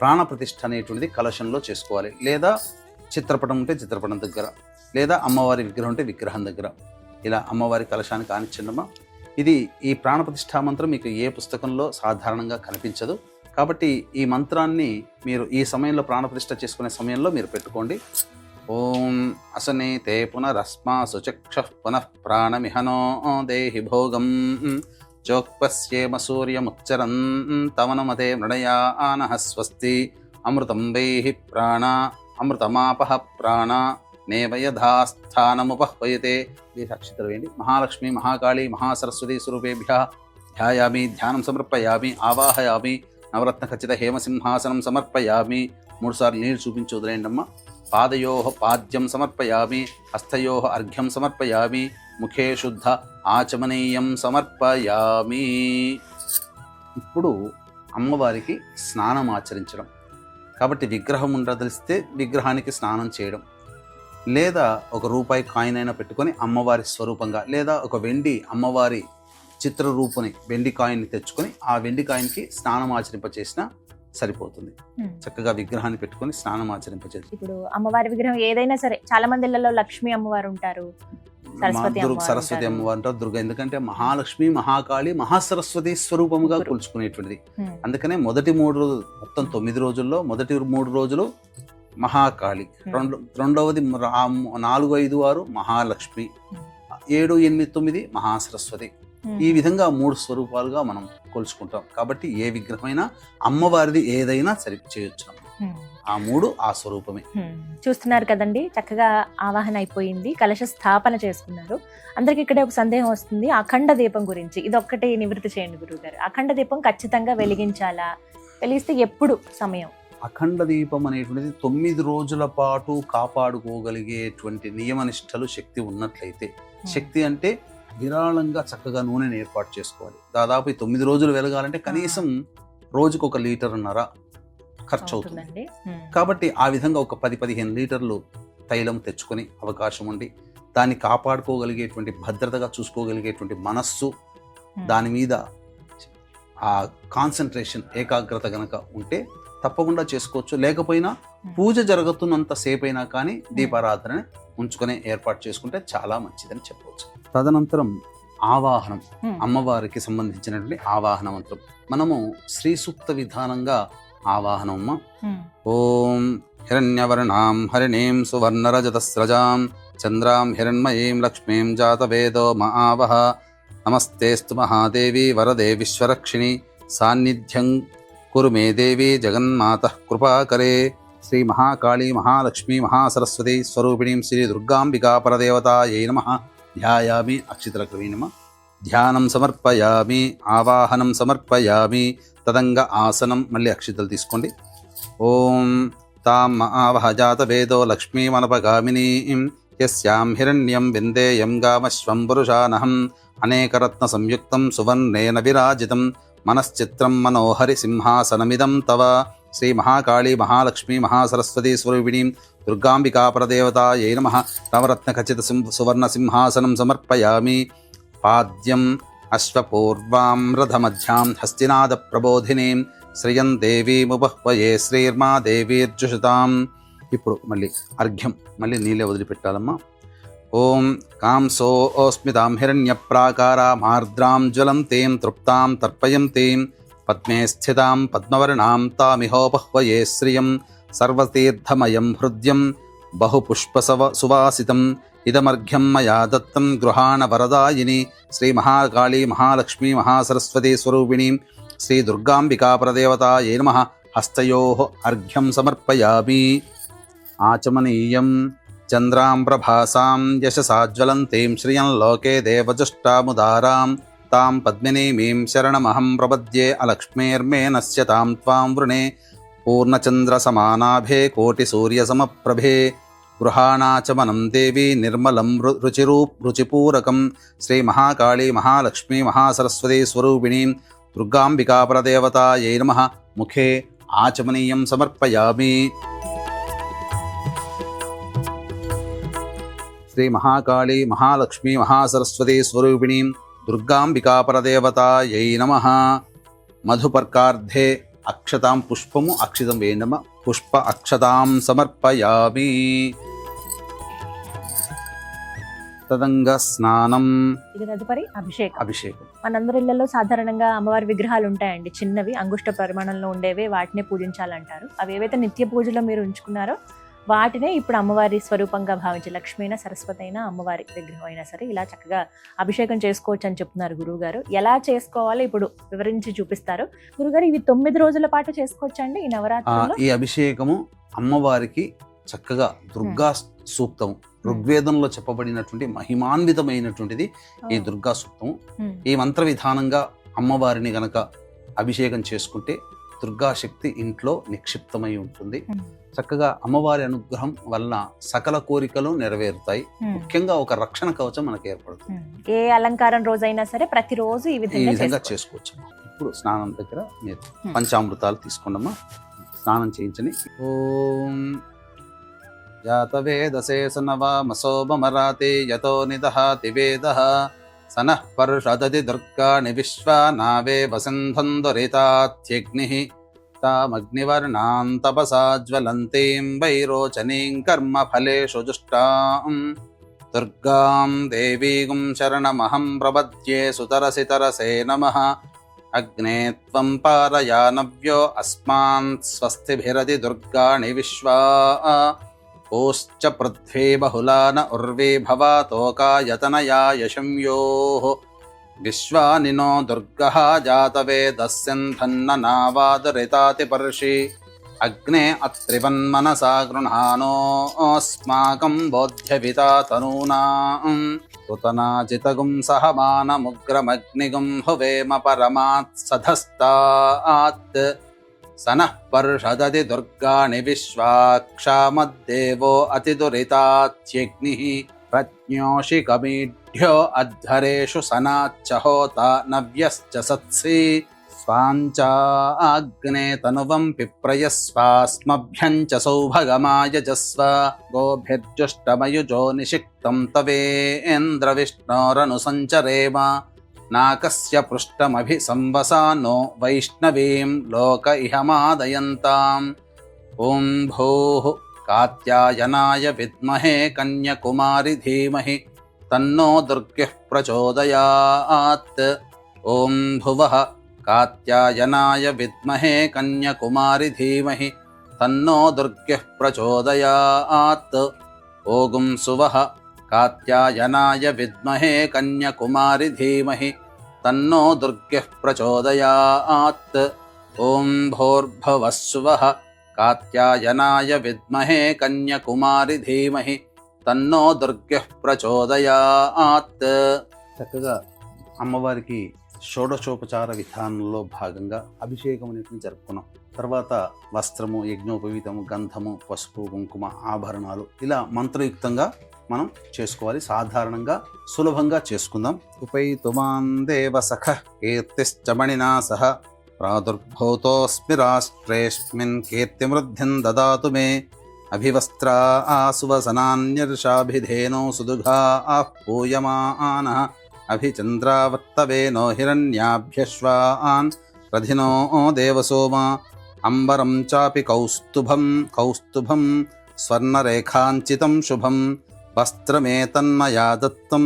ప్రాణప్రతిష్ఠ అనేటువంటిది కలశంలో చేసుకోవాలి. లేదా చిత్రపటం ఉంటే చిత్రపటం దగ్గర, లేదా అమ్మవారి విగ్రహం ఉంటే విగ్రహం దగ్గర ఇలా అమ్మవారి కలశానికి ఆనిచ్చండమ్మా. ఇది ఈ ప్రాణప్రతిష్ఠా మంత్రం మీకు ఏ పుస్తకంలో సాధారణంగా కనిపించదు. కాబట్టి ఈ మంత్రాన్ని మీరు ఈ సమయంలో ప్రాణప్రతిష్ఠ చేసుకునే సమయంలో మీరు పెట్టుకోండి. ఓం అసనే తే పునరస్మా సుచక్ష పునః ప్రాణమిహనో దేహి భోగం చోక్పశ్యేమ సూర్యముచ్చరన్ తమనమతే మృణయానః స్వస్తి అమృతం వైహి ప్రాణ అమృతమాపః ప్రాణ నేవయధాస్థానముపహ్వయతే. అక్షితలు వేయండి. మహాలక్ష్మి మహాకాళీ మహాసరస్వతీ స్వరూపేభ్యః ధ్యాయామి, ధ్యానం సమర్పయామి, ఆవాహయామి. నవరత్న ఖచ్చిత హేమసింహాసనం సమర్పయామి. 3 సార్లు నీళ్ళు చూపించి వదిలేయండమ్మా. పాదయోః పాద్యం సమర్పయామి, హస్తయోః అర్ఘ్యం సమర్పయామి, ముఖే శుద్ధ ఆచమనీయం సమర్పయామి. ఇప్పుడు అమ్మవారికి స్నానం ఆచరించడం. కాబట్టి విగ్రహం ఉండదలిస్తే విగ్రహానికి స్నానం చేయడం, లేదా ఒక రూపాయి కాయిన్ అయినా పెట్టుకొని అమ్మవారి స్వరూపంగా, లేదా ఒక వెండి అమ్మవారి చిత్రరూపుని వెండి కాయిన్ని తెచ్చుకొని ఆ వెండి కాయిన్కి స్నానం ఆచరింపచేసినా సరిపోతుంది. చక్కగా విగ్రహాన్ని పెట్టుకొని స్నానం ఆచరింపచేసి. ఇప్పుడు అమ్మవారి విగ్రహం ఏదైనా సరే, చాలా మంది ఇళ్లలో లక్ష్మీ అమ్మవారు ఉంటారు, సరస్వతి అమ్మవారు ఉంటారు, దుర్గ. ఎందుకంటే మహాలక్ష్మి మహాకాళి మహాసరస్వతి స్వరూపముగా కొలుచుకునేటువంటిది. అందుకనే మొదటి 3 రోజులు, మొత్తం 9 రోజుల్లో మొదటి 3 రోజులు మహాకాళి, రెండవది 4, 5, 6 మహాలక్ష్మి, 7, 8, 9 మహాసరస్వతి. ఈ విధంగా 3 స్వరూపాలుగా మనం కొలుచుకుంటాం. కాబట్టి ఏ విగ్రహమైనా అమ్మవారిది ఏదైనా సరి చేయొచ్చు. ఆ 3 ఆ స్వరూపమే. చూస్తున్నారు కదండి, చక్కగా ఆవాహన అయిపోయింది, కలశ స్థాపన చేసుకున్నారు. అందరికి ఇక్కడే ఒక సందేహం వస్తుంది, అఖండ దీపం గురించి. ఇది ఒక్కటి నివృత్తి చేయండి గురువుగారు. అఖండ దీపం ఖచ్చితంగా వెలిగించాలా? వెలిగిస్తే ఎప్పుడు సమయం? అఖండ దీపం అనేటువంటిది 9 రోజుల పాటు కాపాడుకోగలిగేటువంటి నియమనిష్టలు శక్తి ఉన్నట్లయితే, శక్తి అంటే విరాళంగా చక్కగా నూనెని ఏర్పాటు చేసుకోవాలి. దాదాపు 9 రోజులు వెలగాలంటే కనీసం రోజుకు 1.5 లీటర్ ఖర్చు అవుతుంది. కాబట్టి ఆ విధంగా ఒక 10-15 లీటర్లు తైలం తెచ్చుకొని అవకాశం ఉండి, దాన్ని కాపాడుకోగలిగేటువంటి, భద్రతగా చూసుకోగలిగేటువంటి మనస్సు, దాని మీద ఆ కాన్సన్ట్రేషన్, ఏకాగ్రత గనక ఉంటే తప్పకుండా చేసుకోవచ్చు. లేకపోయినా పూజ జరుగుతున్నంత సేపైనా కానీ దీపారాధన ఉంచుకునే ఏర్పాటు చేసుకుంటే చాలా మంచిదని చెప్పవచ్చు. తదనంతరం ఆవాహనం, అమ్మవారికి సంబంధించినటువంటి ఆవాహన మంత్రం. మనము శ్రీ సూక్త విధానంగా ఆవాహనమ్మ. ఓం హిరణ్యవర్ణాం హరిణీం సువర్ణరజతస్రజాం చంద్రాం హిరణ్మయీం లక్ష్మీం జాతవేదో మహావహ. నమస్తేస్తు మహాదేవి వరదే విశ్వరక్షిణి సాన్నిధ్యం కురు మే దేవి జగన్మాతః కృపాకరే. శ్రీ మహాకాళీ మహాలక్ష్మీ మహాసరస్వతి స్వరూపిణీం శ్రీ దుర్గాంబికా పరదేవతాయై నమః. ధ్యాయామి, అక్షితలకు వేయనమా. ధ్యానం సమర్పయామి, ఆవాహనం సమర్పయామి. తదంగ ఆసనం, మళ్ళీ అక్షితలు తీసుకోండి. ఓం తాం ఆవహ జాతవేదో లక్ష్మీమనపగామినీం యస్యాం హిరణ్యం విందేయం గామశ్వం పురుషానహం అనేకరత్న సంయుక్తం సువర్ణేన విరాజితం మనశ్చిత్రం మనోహరి సింహాసనమిదం తవ. శ్రీ మహాకాళీ మహాలక్ష్మీ మహాసరస్వతి స్వరూపిణీం దుర్గాంబికా పరదేవతాయై నమః. నవరత్న ఖచ్చిత సువర్ణ సింహాసనం సమర్పయామి. పాద్యం అశ్వపూర్వాం రథమధ్యాం హస్తినాద ప్రబోధినీం శ్రియం దేవీముపహ్వయే శ్రీర్మా దేవీర్జుషతాం. ఇప్పుడు మళ్ళీ అర్ఘ్యం, మళ్ళీ నీళ్ళే వదిలిపెట్టాలమ్మా. ఓం కాంసోస్మితాం హిరణ్యప్రాకారామార్ద్రాం జ్వలంతీం తృప్తాం తర్పయంతీం పద్మే స్థితాం పద్మవర్ణాం తామిహోపహ్వయే శ్రియం సర్వతీర్థమయం హృద్యం బహుపుష్పసువాసితం ఇదమర్ఘ్యం మయా దత్తం గృహాణ వరదాయిని. శ్రీ మహాకాళీ మహాలక్ష్మీ మహాసరస్వతి స్వరూపిణీం శ్రీ దుర్గాంబికా పరదేవతాయై నమః. హస్తయోః అర్ఘ్యం సమర్పయామి. ఆచమనీయం చంద్రాం ప్రభాసాం యశసాజ్వలంతీం శ్రియం లోకే దేవజుష్టాముదారాం తాం పద్మినీమీం శరణమహం ప్రపద్యే అలక్ష్మీర్మే నశ్యతాం త్వాం వృణే పూర్ణచంద్రసమానాభే కోటిసూర్యసమప్రభే గృహాణాచమనం దేవీ నిర్మలం రుచిపూరకం శ్రీ మహాకాళీ మహాలక్ష్మీ మహాసరస్వతీ స్వరూపిణీం దుర్గాంబికాపరదేవతాయై నమః ముఖే ఆచమనీయం సమర్పయామి. శ్రీ మహాకాళీ మహాలక్ష్మీ మహాసరస్వతీ స్వరూపిణీం దుర్గాంబికాపరదేవతాయై నమః. మధుపర్కార్ధే అక్షతాం పుష్పము అక్షితం వేయనమ పుష్ప అక్షతాం సమర్పయామి. తదంగ స్నానం. ఇక తదుపరి అభిషేకం. అభిషేకం మనందరి ఇళ్లలో సాధారణంగా అమ్మవారి విగ్రహాలు ఉంటాయండి, చిన్నవి అంగుష్ట పరిమాణంలో ఉండేవే, వాటినే పూజించాలంటారు. అవి ఏవైతే నిత్య పూజలో మీరు ఉంచుకున్నారో వాటినే ఇప్పుడు అమ్మవారి స్వరూపంగా భావించి లక్ష్మీ అయినా సరస్వతి అయినా అమ్మవారి విగ్రహం అయినా సరే ఇలా చక్కగా అభిషేకం చేసుకోవచ్చు అని చెప్తున్నారు గురువు గారు. ఎలా చేసుకోవాలో ఇప్పుడు వివరించి చూపిస్తారు గురుగారు. ఇవి 9 రోజుల పాటు చేసుకోవచ్చండి ఈ నవరాత్రుల్లో? ఈ అభిషేకము అమ్మవారికి చక్కగా దుర్గా సూక్తము, ఋగ్వేదంలో చెప్పబడినటువంటి మహిమాన్వితమైనటువంటిది ఈ దుర్గా సూక్తము. ఈ మంత్ర విధానంగా అమ్మవారిని గనక అభిషేకం చేసుకుంటే దుర్గాశక్తి ఇంట్లో నిక్షిప్తమై ఉంటుంది. చక్కగా అమ్మవారి అనుగ్రహం వలన సకల కోరికలు నెరవేరుతాయి. ముఖ్యంగా ఒక రక్షణ కవచం మనకు ఏర్పడుతుంది. ఏ అలంకారం రోజైనా సరే ప్రతిరోజు ఈ విధంగా చేసుకోవచ్చు. ఇప్పుడు స్నానం దగ్గర మీరు పంచామృతాలు తీసుకోండమ్మా, స్నానం చేయించని. ఓం యాతవేదశేషనవామసోమరాతే యతో నిదహాతి వేదః సనః పరుషదతి దుర్గాణి విశ్వా నావే వసింధందురితాత్యగ్నిః తామగ్నివర్ణాం తపసా జ్వలంతీం వైరోచనీం కర్మఫలేషు జుష్టాం దుర్గాం దేవీం శరణమహం ప్రపద్యే సుతరసి తరసే నమః. అగ్నే త్వం పారయానవ్యో అస్మాన్ స్వస్తిభిరతి దుర్గాణి విశ్వా ఓశ్చ పృథ్వీ బహుళాన ఉర్వీ భవాతోకాయతనయా యశంయోః విశ్వానినో దుర్గః జాతవేదస్యంధన్న నావాదరితాతి పర్షి అగ్నే అత్రివన్మనసా గృహాణోస్మాకం బోధ్యవితా తనూనాం కృతనాజితగుం సహమానముగ్రమగ్నిగుం హువేమ పరమాత్ సధస్తాత్ సనః పర్షదతి దుర్గాణి విశ్వాక్షామద్దేవో అతిదురితాత్యగ్నిః ప్రజ్ఞోషికమీఢ్యో అధ్వరేషు సనాచ్చ హోత నవ్యశ్చ సత్సి స్వాంచాగ్నే తనువం పిప్రయస్వాస్మభ్యం చ సౌభగమాయజస్వ గోభిర్జుష్టమయుజో నిషిక్తం తవేంద్ర విష్ణోరను సంచరేమ నాకస్య పృష్టమభి సంవసానో వైష్ణవీం లోక ఇహమాదయంతాం. ఓం భూః కాత్యాయనాయ విద్మహే కన్యకుమారి ధీమహి తన్నో దుర్గః ప్రచోదయాత్. ఓం భువః కాత్యాయనాయ విద్మహే కన్యకుమారి ధీమహి తన్నో దుర్గః ప్రచోదయాత్. ఓం సువః కాత్యాయనాయ విద్మహే కన్యకుమారి ధీమహి తన్నో దుర్గః ప్రచోదయాత్. ఓం భోర్భువస్సువః కాత్యాయనాయ విద్మహే కన్యకుమారి ధీమహి తన్నో దుర్గః ప్రచోదయాత్. చక్కగా అమ్మవారికి షోడశోపచార విధానంలో భాగంగా అభిషేకం అనేది జరుపుకున్నాం. తర్వాత వస్త్రము, యజ్ఞోపవీతము, గంధము, పసుపు, కుంకుమ, ఆభరణాలు ఇలా మంత్రయుక్తంగా మనం చేసుకోవాలి. సాధారణంగా సులభంగా చేసుకుందాం. ఉపైతుమాం దేవ సఖ కీర్తిశ్చమణినా సహ ప్రాదుర్భూతోస్మి రాష్ట్రేస్మిన్ కీర్తిమృద్ధిం దదాతు మే అభివస్త్రా సువసనాన్యర్షాభిధేనో సుదుఘా పూయమానః అభిచంద్రావర్తవేనో హిరణ్యాభ్యశ్వాన్ రధినో దేవసోమా అంబరం చాపి కౌస్తుభం స్వర్ణరేఖాంచితం శుభం వస్త్రమేతన్మయా దత్తం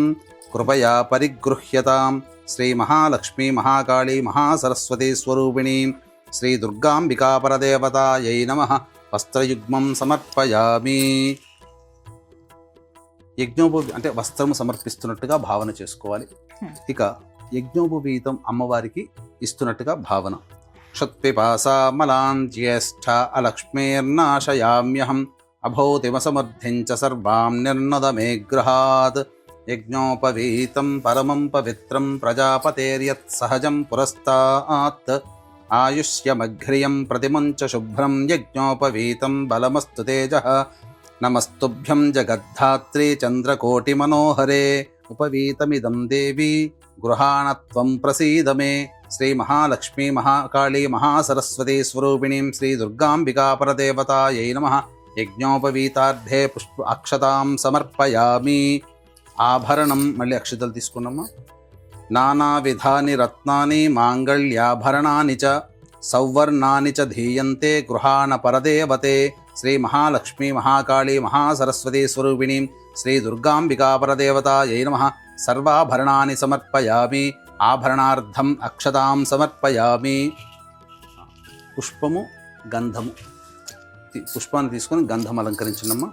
కృపయా పరిగృహ్యతాం. శ్రీ మహాలక్ష్మీ మహాకాళీ మహాసరస్వతీ స్వరూపిణీం శ్రీ దుర్గాంబికాపరదేవతాయై నమః వస్త్రయుగ్మం సమర్పయామి. అంటే వస్త్రము సమర్పిస్తున్నట్టుగా భావన చేసుకోవాలి. ఇక యజ్ఞోపవీతం అమ్మవారికి ఇస్తున్నట్టుగా భావన. క్షత్పిపాసా మలాన్ జ్యేష్ఠ అలక్ష్మీర్నాశయామ్యహం అభౌతిమసమర్థించ సర్వాం నిర్నదమే గృహాత్ యజ్ఞోపవీతం పరమం పవిత్రం ప్రజాపతేర్యత్ సహజం పురస్తాత్ ఆయుష్యమఘ్రియం ప్రతిముంచ శుభ్రం యజ్ఞోపవీతం బలమస్తు తేజః నమస్తుభ్యం జగద్ధాత్రి చంద్రకోటి మనోహరే ఉపవీతమిదం దేవి గృహాణత్వం ప్రసీద మే. శ్రీ మహాలక్ష్మీ మహాకాళీ మహాసరస్వతీ స్వరూపిణీం శ్రీ దుర్గాంబికా పరదేవతాయై నమః. యజ్ఞోపవీతార్థే పుష్ప అక్షతాం సమర్పయామి. ఆభరణం మళ్ళీ అక్షతలు తీసుకున్నామా. నానావిధాని రత్నాని మాంగళ్యాభరణాని చ సౌవర్ణాని చ ధీయంతే గృహాణ పరదేవతే. శ్రీ మహాలక్ష్మీ మహాకాళీ మహాసరస్వతీ స్వరూపిణీం శ్రీ దుర్గాంబికా పరదేవతాయై నమః. సర్వాభరణాని సమర్పయామి. ఆభరణార్థం అక్షతాం సమర్పయామి. పుష్పము గంధము పుష్పాన్ని తీసుకొని గంధం అలంకరించినమ్మా.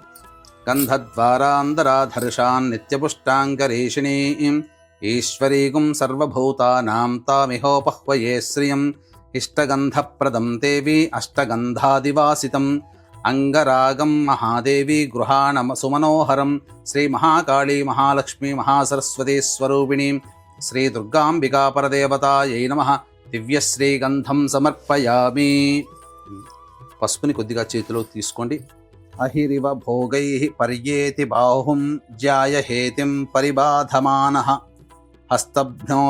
గంధద్వారాంధరాధర్షాన్ నిత్యపుష్టాంగరేషిణీం ఈశ్వరీగుం సర్వభూతానాం తామిహోపహ్వయే శ్రియం. ఇష్టగంధప్రదం దేవి అష్టగంధాదివాసితం అంగరాగం మహాదేవి గృహాణ సుమనోహరం. శ్రీ మహాకాళీ మహాలక్ష్మీ మహాసరస్వతీ స్వరూపిణీం శ్రీ దుర్గాంబికా పరదేవతాయై నమః. దివ్యశ్రీగంధం సమర్పయామి. పసుపుని కొద్దిగా చేతిలో తీసుకోండి. అహిరివ భోగై పర్యేతి బాహుం జ్యాయహేతిం పరిబాధమానః. హస్తభ్నో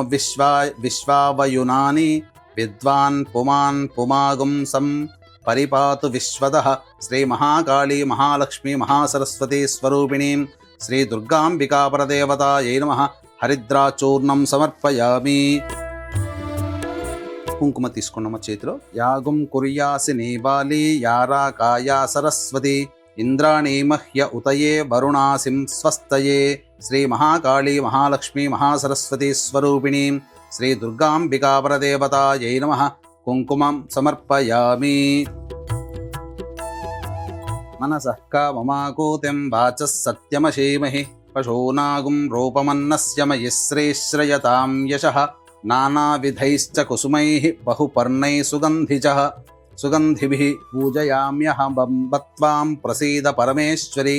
విశ్వావయునాని విద్వాన్ పుమాన్ పుమాగుం సం పరిపాతు విశ్వదః. శ్రీ మహాకాళీ మహాలక్ష్మీ మహాసరస్వతీ స్వరూపిణీం శ్రీ దుర్గాంబికా పరదేవతాయై నమః. హరిద్రాచూర్ణం సమర్పయామి. కుంకుమ తీసుకున్నమ్మ చేతిలో. యాగం కుర్యాసి నీబాలి యారా కాయా సరస్వతి ఇంద్రాణీ మహ్య ఉతయే వరుణాసిం స్వస్తయే. శ్రీ మహాకాళీ మహాలక్ష్మీ మహాసరస్వతీ స్వరూపిణీం శ్రీ దుర్గాంబికా పరదేవతాయై నమః. కుంకుమం సమర్పయామి. మనసః కామమాకూతిం వాచః సత్యమశీమహి పశూనాగుం రూపమన్నస్య మయి శ్రీశ్రయతాం యశః. నానావిధైశ్చ కుసుమైః బహుపర్ణైః సుగంధిభిః పూజయామ్యహం త్వాం ప్రసీద పరమేశ్వరి.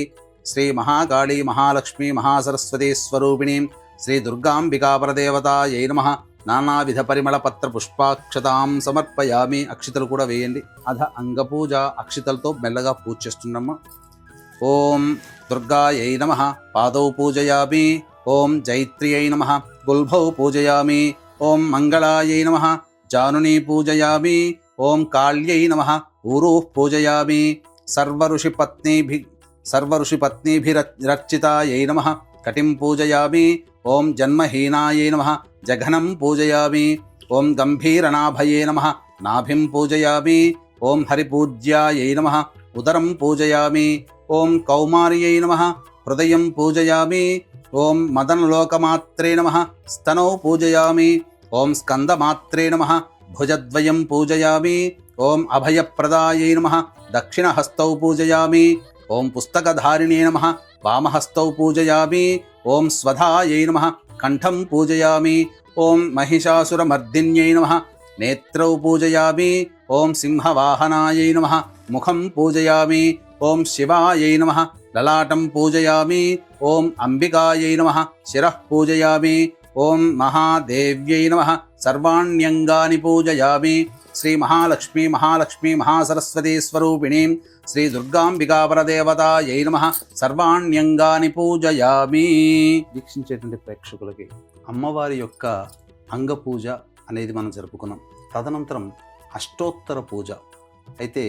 శ్రీ మహాకాళీ మహాలక్ష్మీ మహాసరస్వతీ స్వరూపిణీం శ్రీ దుర్గాంబికా పరదేవతాయై నమః. నానావిధ పరిమళ పత్ర పుష్పాక్షతాం సమర్పయామి. అక్షితలు కూడా వేయండి. అధ అంగపూజ. అక్షితలతో మెల్లగా పూజ చేస్తున్నామ్మా. ఓం దుర్గాయై నమః. పాదౌ పూజయామి. ఓం జైత్ర్యై నమః. గుల్భౌ పూజయామి. ఓం మంగళాయై నమః. జానునీ పూజయామి. ఓం కాళ్యై నమః. ఊరూః పూజయామి. సర్వఋషిపత్నీభిరర్చితాయై నమః. కటిం పూజయామి. ఓం జన్మహీనాయై నమః. జఘనం పూజయామి. ఓం గంభీరనాభయే నమః. నాభిం పూజయామి. ఓం హరిపూజ్యాయై నమః. ఉదరం పూజయామి. ఓం కౌమార్యై నమః. హృదయం పూజయామి. ఓం మదనలోకమాత్రే నమః. స్తనౌ పూజయామి. ఓం స్కందమాత్రే నమః. భుజద్వయం పూజయామి. ఓం అభయప్రదాయై నమః. దక్షిణహస్తౌ పూజయామి. ఓం పుస్తకధారిణే నమః. వామహస్తౌ పూజయామి. ఓం స్వధాయై నమః. కంఠం పూజయామి. ఓం మహిషాసురమర్దిన్యై నమః. నేత్రౌ పూజయామి. ఓం సింహవాహనాయై నమః. ముఖం పూజయామి. ఓం శివాయై నమః. లలాటం పూజయామి. ఓం అంబికాయై నమః. శిరః పూజయామి. ఓం మహాదేవ్యై నమః. సర్వాణ్యంగాని పూజయామి. శ్రీ మహాలక్ష్మీ మహాసరస్వతీ స్వరూపిణీం శ్రీ దుర్గాంబికా పరదేవతాయై నమః. సర్వాణ్యంగాని పూజయామి. వీక్షించేటువంటి ప్రేక్షకులకి అమ్మవారి యొక్క అంగపూజ అనేది మనం జరుపుకున్నాం. తదనంతరం అష్టోత్తర పూజ. అయితే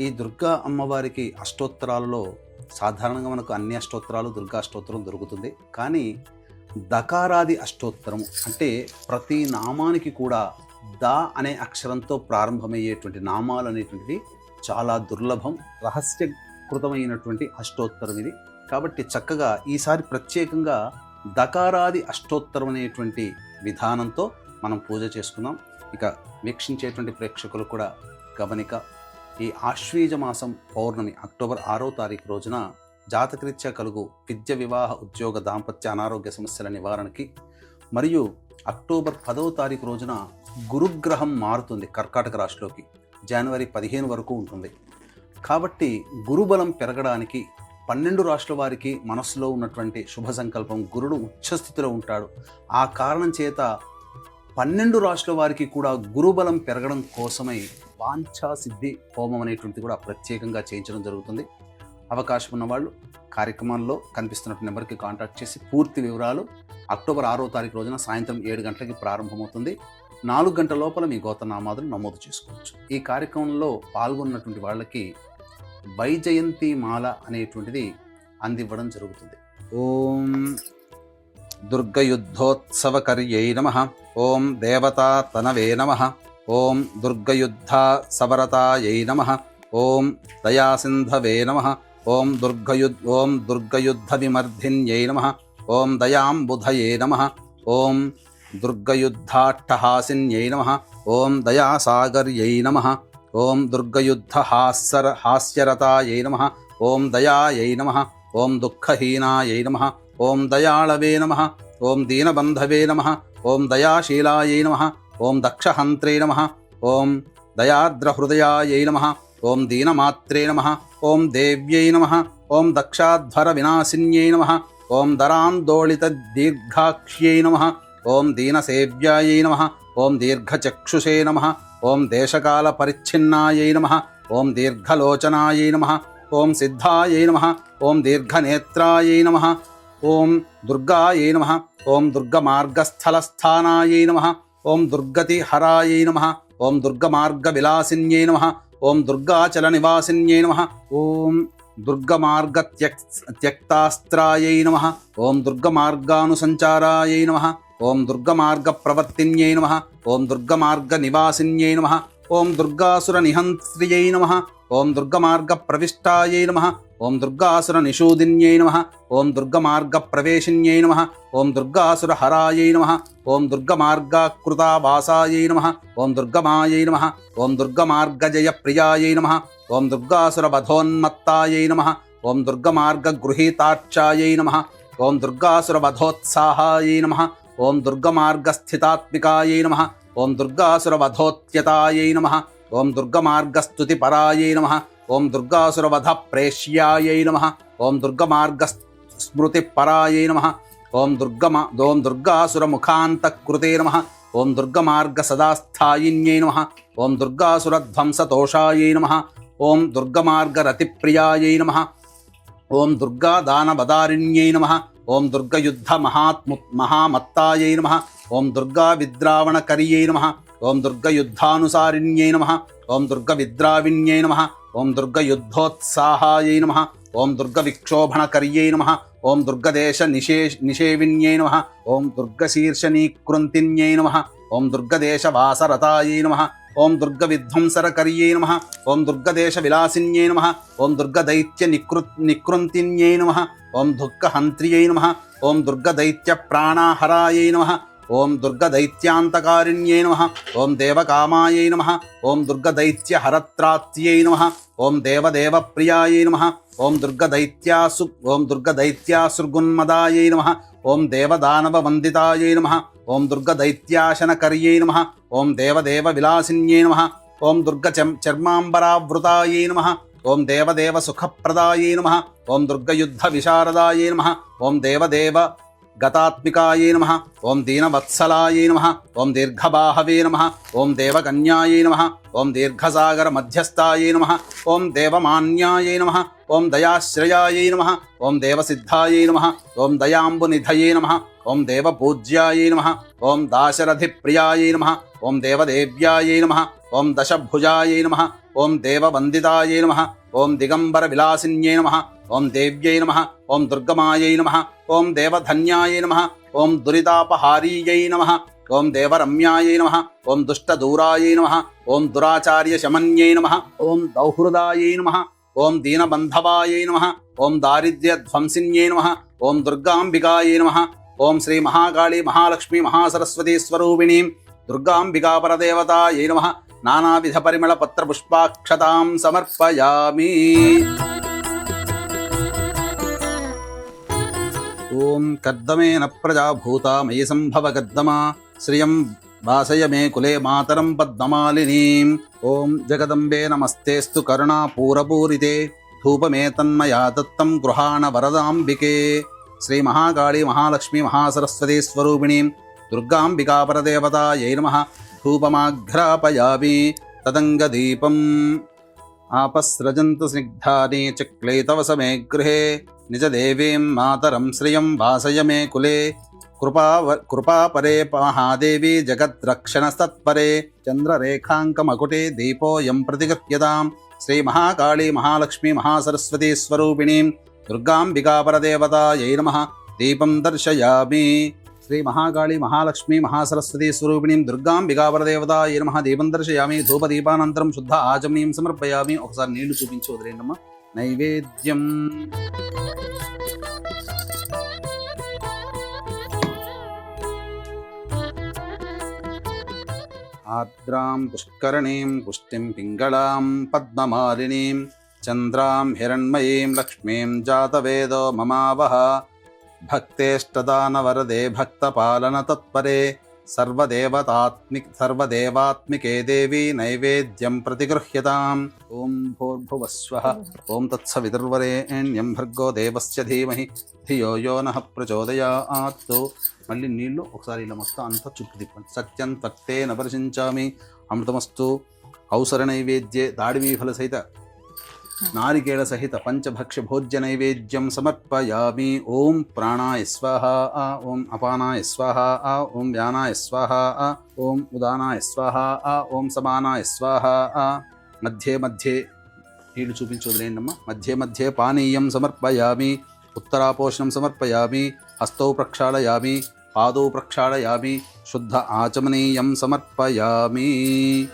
ఈ దుర్గా అమ్మవారికి అష్టోత్తరాలలో సాధారణంగా మనకు అన్ని అష్టోత్తరాలు దుర్గా అష్టోత్తరం దొరుకుతుంది. కానీ దకారాది అష్టోత్తరము అంటే ప్రతి నామానికి కూడా ద అనే అక్షరంతో ప్రారంభమయ్యేటువంటి నామాలు అనేటువంటివి చాలా దుర్లభం, రహస్యకృతమైనటువంటి అష్టోత్తరం ఇది. కాబట్టి చక్కగా ఈసారి ప్రత్యేకంగా దకారాది అష్టోత్తరం అనేటువంటి విధానంతో మనం పూజ చేసుకున్నాం. ఇక వీక్షించేటువంటి ప్రేక్షకులు కూడా గమనిక. ఈ ఆశ్వీజ మాసం పౌర్ణమి అక్టోబర్ 6వ తారీఖు రోజున జాతకరీత్యా కలుగు విద్య, వివాహ, ఉద్యోగ, దాంపత్య, అనారోగ్య సమస్యల నివారణకి, మరియు అక్టోబర్ 10వ తారీఖు రోజున గురుగ్రహం మారుతుంది కర్కాటక రాశిలోకి. జనవరి 15 వరకు ఉంటుంది. కాబట్టి గురుబలం పెరగడానికి 12 రాశుల వారికి మనస్సులో ఉన్నటువంటి శుభ సంకల్పం, గురుడు ఉచ్చస్థితిలో ఉంటాడు. ఆ కారణం చేత 12 రాశుల వారికి కూడా గురుబలం పెరగడం కోసమై వాంఛా సిద్ధి హోమం అనేటువంటిది కూడా ప్రత్యేకంగా చేయించడం జరుగుతుంది. అవకాశం ఉన్నవాళ్ళు కార్యక్రమంలో కనిపిస్తున్న నెంబర్కి కాంటాక్ట్ చేసి పూర్తి వివరాలు అక్టోబర్ 6వ తారీఖు రోజున సాయంత్రం 7 గంటలకి ప్రారంభమవుతుంది. 4 గంటల లోపల మీ గోత్రనామాదులు నమోదు చేసుకోవచ్చు. ఈ కార్యక్రమంలో పాల్గొన్నటువంటి వాళ్ళకి వైజయంతి మాల అనేటువంటిది అందివ్వడం జరుగుతుంది. ఓం దుర్గయుద్ధోత్సవకర్యై నమః. ఓం దేవతా తనవే నమః. ఓం దుర్గయుద్ధ సవరతాయై నమః. ఓం దయాసింధవే నమః. ఓం దుర్గయుద్ధ విమర్ధిన్యై నమః. ఓం దయాంబుధయే నమః. ఓం దుర్గయుద్ధాట్టహాసిన్యై నమః. ఓం దయాసాగర్యై నమః. ఓం దుర్గయుద్ధ హాస్యరతాయై నమః. ఓం దయాయై నమః. ఓం దుఃఖహీనాయై నమః. ఓం దయాళవే నమః. ఓం దీనబంధవే నమః. ఓం దయాశీలాయై నమః. ఓం దక్షహంత్రే నమః. ఓం దయాద్రహృదయాయై నమః. ఓం దీనమాత్రే నమః. ఓం దేవ్యై నమః. ఓం దక్షాధ్వర వినాశిన్యై నమః. ఓం దరాందోళిత దీర్ఘాక్ష్యై నమః. ఓం దీనసేవ్యాయై నమః. ఓం దీర్ఘచక్షుషే నమః. ఓం దేశకాల పరిచ్ఛిన్నాయై నమః. ఓం దీర్ఘలోచనాయై నమః. ఓం సిద్ధాయై నమః. ఓం దీర్ఘనేత్రాయై నమః. ఓం దుర్గాయై నమః. ఓం దుర్గమార్గస్థలస్థానాయై నమః. ఓం దుర్గతిహరాయై నమః. ఓం దుర్గమార్గవిలాసిన్యై నమః. ఓం దుర్గాచల నివాసిన్యై నమః. ఓం దుర్గమార్గత్యక్తాస్త్రాయై నమః. ఓం దుర్గమార్గానుసంచారాయై నమః. ఓం దుర్గమార్గప్రవర్తిన్యై నమః. ఓం దుర్గమార్గనివాసిన్యై నమః. ఓం దుర్గాసురనిహంత్ర్యై నమః. ఓం దుర్గమార్గప్రవిష్టాయై నమః. ఓం దుర్గాసురనిషూదిన్యై నమః. ఓం దుర్గమార్గప్రవేశిన్యై నమః. ఓం దుర్గాసురహరాయై నమః. ఓం దుర్గమార్గాకృతావాసాయై నమః. ఓం దుర్గమాయై నమః. ఓం దుర్గమార్గజయప్రియాయై నమః. ఓం దుర్గాసురవధోన్మత్తాయై నమః. ఓం దుర్గమార్గగృహీతాక్షాయై నమః. ఓం దుర్గాసురవధోత్సాహాయై నమః. ఓం దుర్గమార్గస్థితాత్మికాయై నమః. ఓం దుర్గాసురవధోత్యతాయై నమః. ఓం దుర్గమార్గస్తుతిపరాయై నమః. ఓం దుర్గాసురవధ ప్రేష్యాయై నమః. ఓం దుర్గమార్గస్మృతిపరాయై నమః. ఓం దుర్గాసురముఖాంతకృతే నమః. ఓం దుర్గమార్గసదాస్థాయిన్యై నమః. ఓం దుర్గాసురధ్వంసతోషాయై నమః. ఓం దుర్గమార్గరతిప్రియాయై నమః. ఓం దుర్గాదానవదారిణ్యై నమః. ఓం దుర్గయుద్ధ మహామత్తాయై నమః. ఓం దుర్గావిద్రావణకర్యై నమః. ఓం దుర్గయుద్ధానుసారిణ్యై నమః. ఓం దుర్గవిద్రావిణ్యై నమః. ఓం దుర్గయుద్ధోత్సాహాయై నమః. ఓం దుర్గవిక్షోభణకర్యై నమః. ఓం దుర్గదేశ నిషేవిన్యై నమః. ఓం దుర్గశీర్షనీకృంతిన్యై నమః. ఓం దుర్గదేశవాసరతాయై నమః. ఓం దుర్గవిధ్వంసరకర్యై నమః. ఓం దుర్గదేశవిలాసిన్యై నమః. ఓం దుర్గదైత్యనికృంతిన్యై నమః. ఓం దుర్గహంత్ర్యై నమః. ఓం దుర్గదైత్యప్రాణాహరాయై నమః. ఓం దుర్గదైత్యాంతకారిణ్యై నమః. ఓం దేవకామాయై నమః. ఓం దుర్గదైత్యహరత్రాత్యై నమః. ఓం దేవదేవప్రియాయై నమః. ఓం దుర్గదైత్యాసుర్గున్మదాయై నమః. ఓం దేవదానవవందితాయై నమః. ఓం దుర్గదైత్యాశనకర్యై నమః. ఓం దేవదేవవిలాసిన్యై నమః. ఓం దుర్గచర్మాంబరావృతాయై నమః. ఓం దేవదేవసుఖప్రదాయై నమః. ఓం దుర్గయుద్ధవిశారదాయై నమః. ఓం దేవదేవ గతాత్మికాయై నమః. ఓం దీనవత్సలాయై నమః. ఓం దీర్ఘబాహవే నమః. ఓం దేవకన్యాయై నమః. ఓం దీర్ఘసాగర మధ్యస్థాయై నమః. ఓం దేవమాన్యాయై నమః. ఓం దయాశ్రయాయై నమః. ఓం దేవసిద్ధాయై నమః. ఓం దయాంబునిధయే నమః. ఓం దేవపూజ్యాయై నమః. ఓం దాశరథిప్రియాయై నమః. ఓం దేవదేవ్యాయై నమః. ఓం దశభుజాయై నమః. ఓం దేవవందితాయై నమః. ఓం దిగంబర విలాసిన్యై నమః. ఓం దేవ్యై నమః. ఓం దుర్గమాయై నమః. ఓం దేవధన్యాయై నమః. ఓం దురితాపహారీయై నమః. ఓం దేవరమ్యాయై నమః. ఓం దుష్టదూరాయై నమః. ఓం దురాచార్యశమన్యై నమః. ఓం దౌహృదాయై నమః. ఓం దీనబంధవాయై నమః. ఓం దారిద్ర్యధ్వంసిన్యై నమః. ఓం దుర్గాంబికాయై నమః. ఓం శ్రీ మహాకాళీ మహాలక్ష్మీ మహాసరస్వతీ స్వరూపిణీం దుర్గాంబికాపరదేవతాయై నమః. నానావిధ పరిమళ పత్ర పుష్పాక్షతాం సమర్పయామి. ఓం కర్దమేన ప్రజాభూత మయి సంభవ కర్దమా శ్రియం వాసయ మే కులే మాతరం పద్మమాలినీం. ఓం జగదంబే నమస్తేస్తు కరుణాపూరపూరితే ధూపమేతన్మయా దత్తం గృహాణ వరదాంబికే. శ్రీ మహాకాళీ మహాలక్ష్మీ మహాసరస్వతీ స్వరూపిణీం దుర్గాంబికా పరదేవతాయై నమః. ధూపమాఘ్రాపయామి తదంగదీపం. ఆపస్రజంతు స్నిగ్ధాని చక్లైతవ సమే గృహే నిజదేవీం మాతరం శ్రియం వాసయ మే కులే. కృపాపరే మహాదేవి జగద్రక్షణస్తత్పరే చంద్రరేఖాంకమకుటే దీపోయం ప్రతిగృహ్యతాం. శ్రీ మహాకాళీ మహాలక్ష్మీ మహాసరస్వతీ స్వరూపిణీం దుర్గాంబికా పరదేవతాయై నమః. దీపం దర్శయామి. శ్రీ మహాకాళీ మహాలక్ష్మీ మహాసరస్వతీ స్వరూపిణీం దుర్గాంబికా పరదేవతాయై నమః. దీపం దర్శయామి. ధూపదీపానంతరం శుద్ధ ఆచమనీయం సమర్పయామి. ఒకసారి నీళ్లు చూపించి వదిలేండమ్మా. నైవేద్యం. ఆర్ద్రాం పుష్కరణీం పుష్టిం పింగళాం పద్మమాలినీం చంద్రాం హిరణ్మయీం లక్ష్మీం జాతవేదో మమావహ. భక్తేష్టదానవరదే భక్తపాలన తత్పరే సర్వదేవాత్మికే దేవి నైవేద్యం ప్రతిగృహ్యతాం. ఓం భూర్భువస్వః. ఓం తత్సవితుర్వరేణ్యం భర్గో దేవస్య ధీమహి ధియో యో నః ప్రచోదయాత్. మళ్ళీ నీళ్లు ఒకసారి ఇలా మొత్తం అంతా చుట్టూ తిప్పండి. సత్యం తక్తే నపరిశించామి అమృతమస్తు. ఔసర నైవేద్యే దాడిమీ ఫల సహిత నారికేళ సహిత పంచభక్ష్య భోజ్య నైవేద్యం సమర్పయామి. ఓం ప్రాణాయ స్వాహ. ఓం అపానాయ స్వాహ. ఓం వ్యానాయ స్వాహ. ఓం ఉదానాయ స్వాహ. ఓం సమానాయ స్వాహ. మధ్యే మధ్యే నీళ్లు చూపించి వదిలేయండమ్మా. మధ్యే మధ్యే పానీయం సమర్పయామి. ఉత్తరాపోషణం సమర్పయామి. హస్తౌ ప్రక్షాళయామి. పాదౌ ప్రక్షాళయామి. శుద్ధ ఆచమనీయం సమర్పయామి.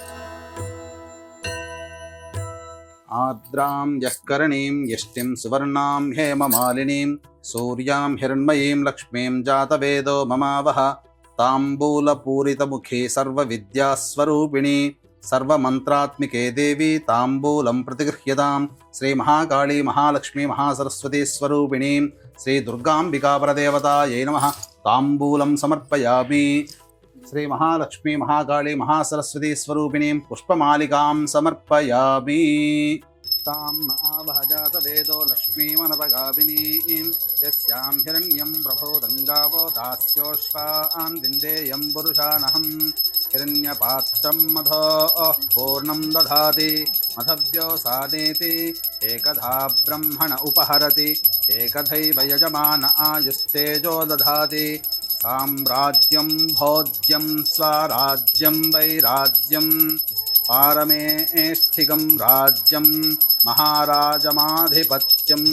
ఆర్ద్రాం యఃకరణీం యష్టిం సువర్ణాం హేమమాలినీం సూర్యాం హిరణ్మయీం లక్ష్మీం జాతవేదో మమావహ. తాంబూలపూరితముఖే సర్వవిద్యాస్వరూపిణీ సర్వమంత్రాత్మికే దేవి తాంబూలం ప్రతిగృహ్యతాం. శ్రీ మహాకాళీ మహాలక్ష్మీ మహాసరస్వతీ స్వరూపిణీం శ్రీ దుర్గాంబికా పరదేవతాయై నమః. తాంబూలం సమర్పయామి. శ్రీ మహాలక్ష్మీ మహాకాళీ మహాసరస్వతీ స్వరూపిణీం పుష్పమాలికాం సమర్పయామి. తాం ఆవహ జాతవేదో లక్ష్మీమనపగామినీం యస్యాం హిరణ్యం ప్రభోదంగావో దాస్యోష్వాన్ విందేయం పురుషానహం. హిరణ్యపాత్రం మధో పూర్ణం దధాతి మధవ్యో సానేతి ఏకధా బ్రహ్మణ ఉపహరతి ఏకధైవ యజమాన ఆయుస్తేజో దధాతి. సామ్రాజ్యం భోజ్యం స్వరాజ్యం వైరాజ్యం పారమేష్ఠికం రాజ్యం మహారాజమాధిపత్యం.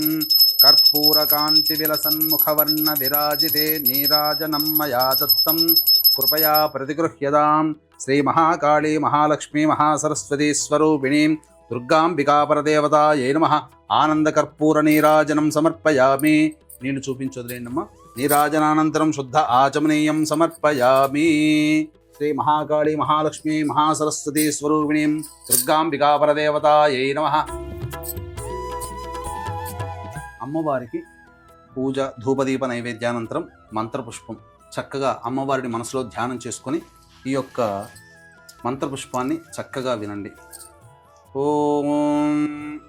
కర్పూరకాంతి విలసన్ముఖవర్ణ విరాజితే నీరాజనం మయా దత్తం కృపయా ప్రతిగృహ్యతాం. శ్రీ మహాకాళీ మహాలక్ష్మీ మహాసరస్వతీ స్వరూపిణీం దుర్గాంబికా పరదేవతాయై నమః. ఆనందకర్పూర నీరాజనం సమర్పయామి. నీళ్లు చూపించి వదిలేండమ్మా. నీరాజనానంతరం శుద్ధ ఆచమనీయం సమర్పయామి. శ్రీ మహాకాళీ మహాలక్ష్మీ మహాసరస్వతీ స్వరూపిణీం దుర్గాంబికా పరదేవతాయై నమః. అమ్మవారికి పూజ ధూపదీప నైవేద్యానంతరం మంత్రపుష్పం చక్కగా అమ్మవారిని మనసులో ధ్యానం చేసుకొని ఈ యొక్క మంత్రపుష్పాన్ని చక్కగా వినండి. ఓం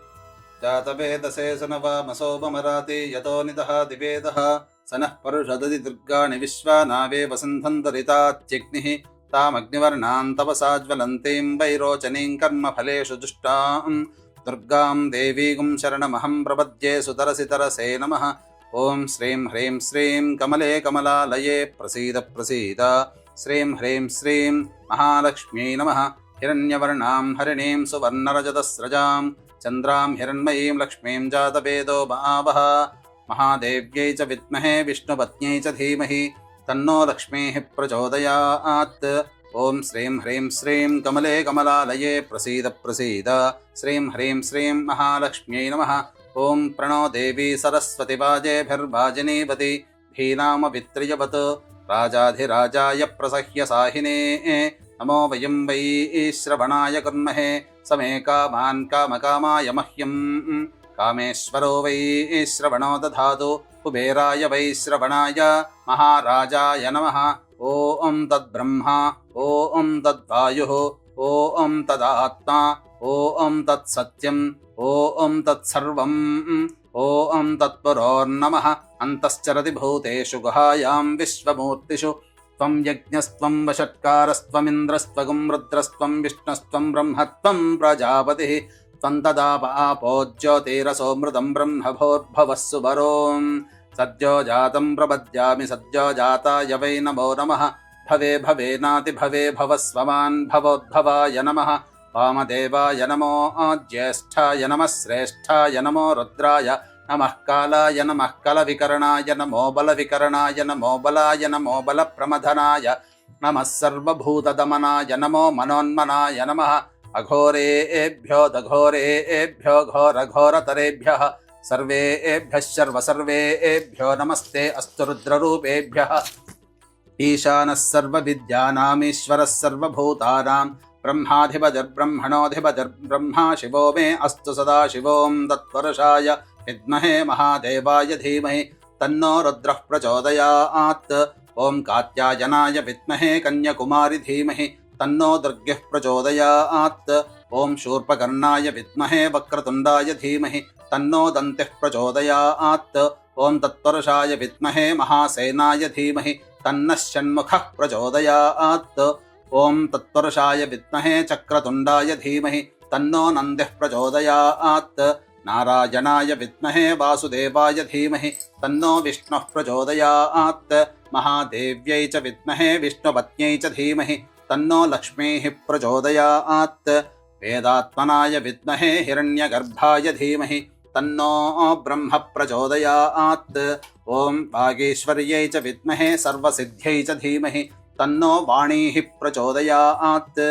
జాతవేదశేషనవామసోపమరాతి యతో నిదః దివేదః సనః పరుషదది దుర్గాణి విశ్వానావే వసంతంతరితాత్యగ్నిః తామగ్నివర్ణాం తపసా జ్వలంతీం వైరోచనీం కర్మఫలేషు దుష్టాం దుర్గాం దేవీగుం శరణమహం ప్రపద్యే సుతరసి తరసే నమః. ఓం శ్రీం హ్రీం శ్రీం కమలే కమలాలయే ప్రసీద ప్రసీద. శ్రీం హ్రీం శ్రీం మహాలక్ష్మ్యై నమః. హిరణ్యవర్ణాం హరిణీం సువర్ణరజతస్రజాం చంద్రాం హిరణ్మయీం లక్ష్మీం జాతవేదో మహావహ. మహాదేవ్యై చ విద్మహే విష్ణుపత్న్యై చ ధీమహి తన్నో లక్ష్మీః ప్రచోదయాత్. ఓం శ్రీం హ్రీం శ్రీం కమలే కమలాలయే ప్రసీద ప్రసీద. శ్రీం హ్రీం శ్రీం మహాలక్ష్మ్యై నమః. ఓం ప్రణో దేవీ సరస్వతి వాజేభిర్వాజినీవతి ధీనామ విత్రియవత్ రాజాధిరాజాయ ప్రసహ్య సాహినే. నమో వయం వై శ్రవణాయ కుర్మహే సమే కామాన్ కామకామాయ మహ్యం. కామేశ్వరో వై శ్రవణో దధాతు కుబేరాయ వై శ్రవణాయ మహారాజాయ నమః. ఓం తద్బ్రహ్మ ఓం తద్వాయుః ఓం తదాత్మా ఓం తత్సత్యం ఓం తత్సర్వం ఓం తత్పురోర్నమః అంతశ్చరతి భూతేషు గుహాయాం విశ్వమూర్తిషు త్వం యజ్ఞస్త్వం వషట్కారస్త్వమింద్రస్త్వగుం రుద్రస్త్వం విష్ణుస్త్వం బ్రహ్మత్వం ప్రజాపతిః త్వం తదాపో జ్యోతిరసోమృతం బ్రహ్మభోర్భవః సువరోం సద్యో జాతం ప్రపద్యామి సద్యో జాతాయ వై నమో నమః భవే భవేనాతి భవే భవస్వమాన్ భవోద్భవాయ నమః వామదేవాయ నమో జ్యేష్ఠాయ నమః శ్రేష్ఠాయ నమో రుద్రాయ నమః కాలాయ నమః కలవికరణాయ నమో బలవికరణాయ నమో బలాయ నమో బలప్రమథనాయ నమః సర్వభూతదమనాయ నమో మనోన్మనాయ నమః అఘోరేభ్యో దఘోరేభ్యో ఘోరఘోరతరేభ్యః సర్వేభ్యః సర్వసర్వేభ్యో నమస్తే అస్తు రుద్రరూపేభ్యః ఈశానः సర్వవిద్యానామీశ్వరः సర్వభూతానాం బ్రహ్మాధిపతిర్బ్రహ్మణోధిపతిర్బ్రహ్మా శివో మే అస్తు సదాశివోం తత్పురుషాయ విద్మహే మహాదేవాయ ధీమహి తన్నో రుద్రః ప్రచోదయాత్ ఓం కాత్యాయనాయ విద్మహే కన్యాకుమారి ధీమహి తన్నో దుర్గః ప్రచోదయాత్ ఓం శూర్పకర్ణాయ విద్మహే వక్రతుండాయ ధీమహి తన్నో దంతిః ప్రచోదయాత్ ఓం తత్పురుషాయ విద్మహే మహాసేనాయ ధీమహి తన్నః షణ్ముఖః ప్రచోదయాత్ ఓం తత్పురుషాయ విద్మహే చక్రతుండాయ ధీమహి తన్నో నందిః ప్రచోదయాత్ నారాయణాయ విద్మహే వాసుదేవాయ ధీమహి తన్నో విష్ణుః ప్రచోదయాత్ మహాదేవ్యై చ విద్మహే విష్ణుపత్న్యై చ ధీమహి తన్నో లక్ష్మీః ప్రచోదయాత్ వేదాత్మనాయ విద్మహే హిరణ్యగర్భాయ ధీమహి తన్నో బ్రహ్మ ప్రచోదయాత్ ఓం వాగీశ్వర్యై చ విద్మహే సర్వసిద్ధ్యై చ ధీమహి తన్నో వాణీః ప్రచోదయాత్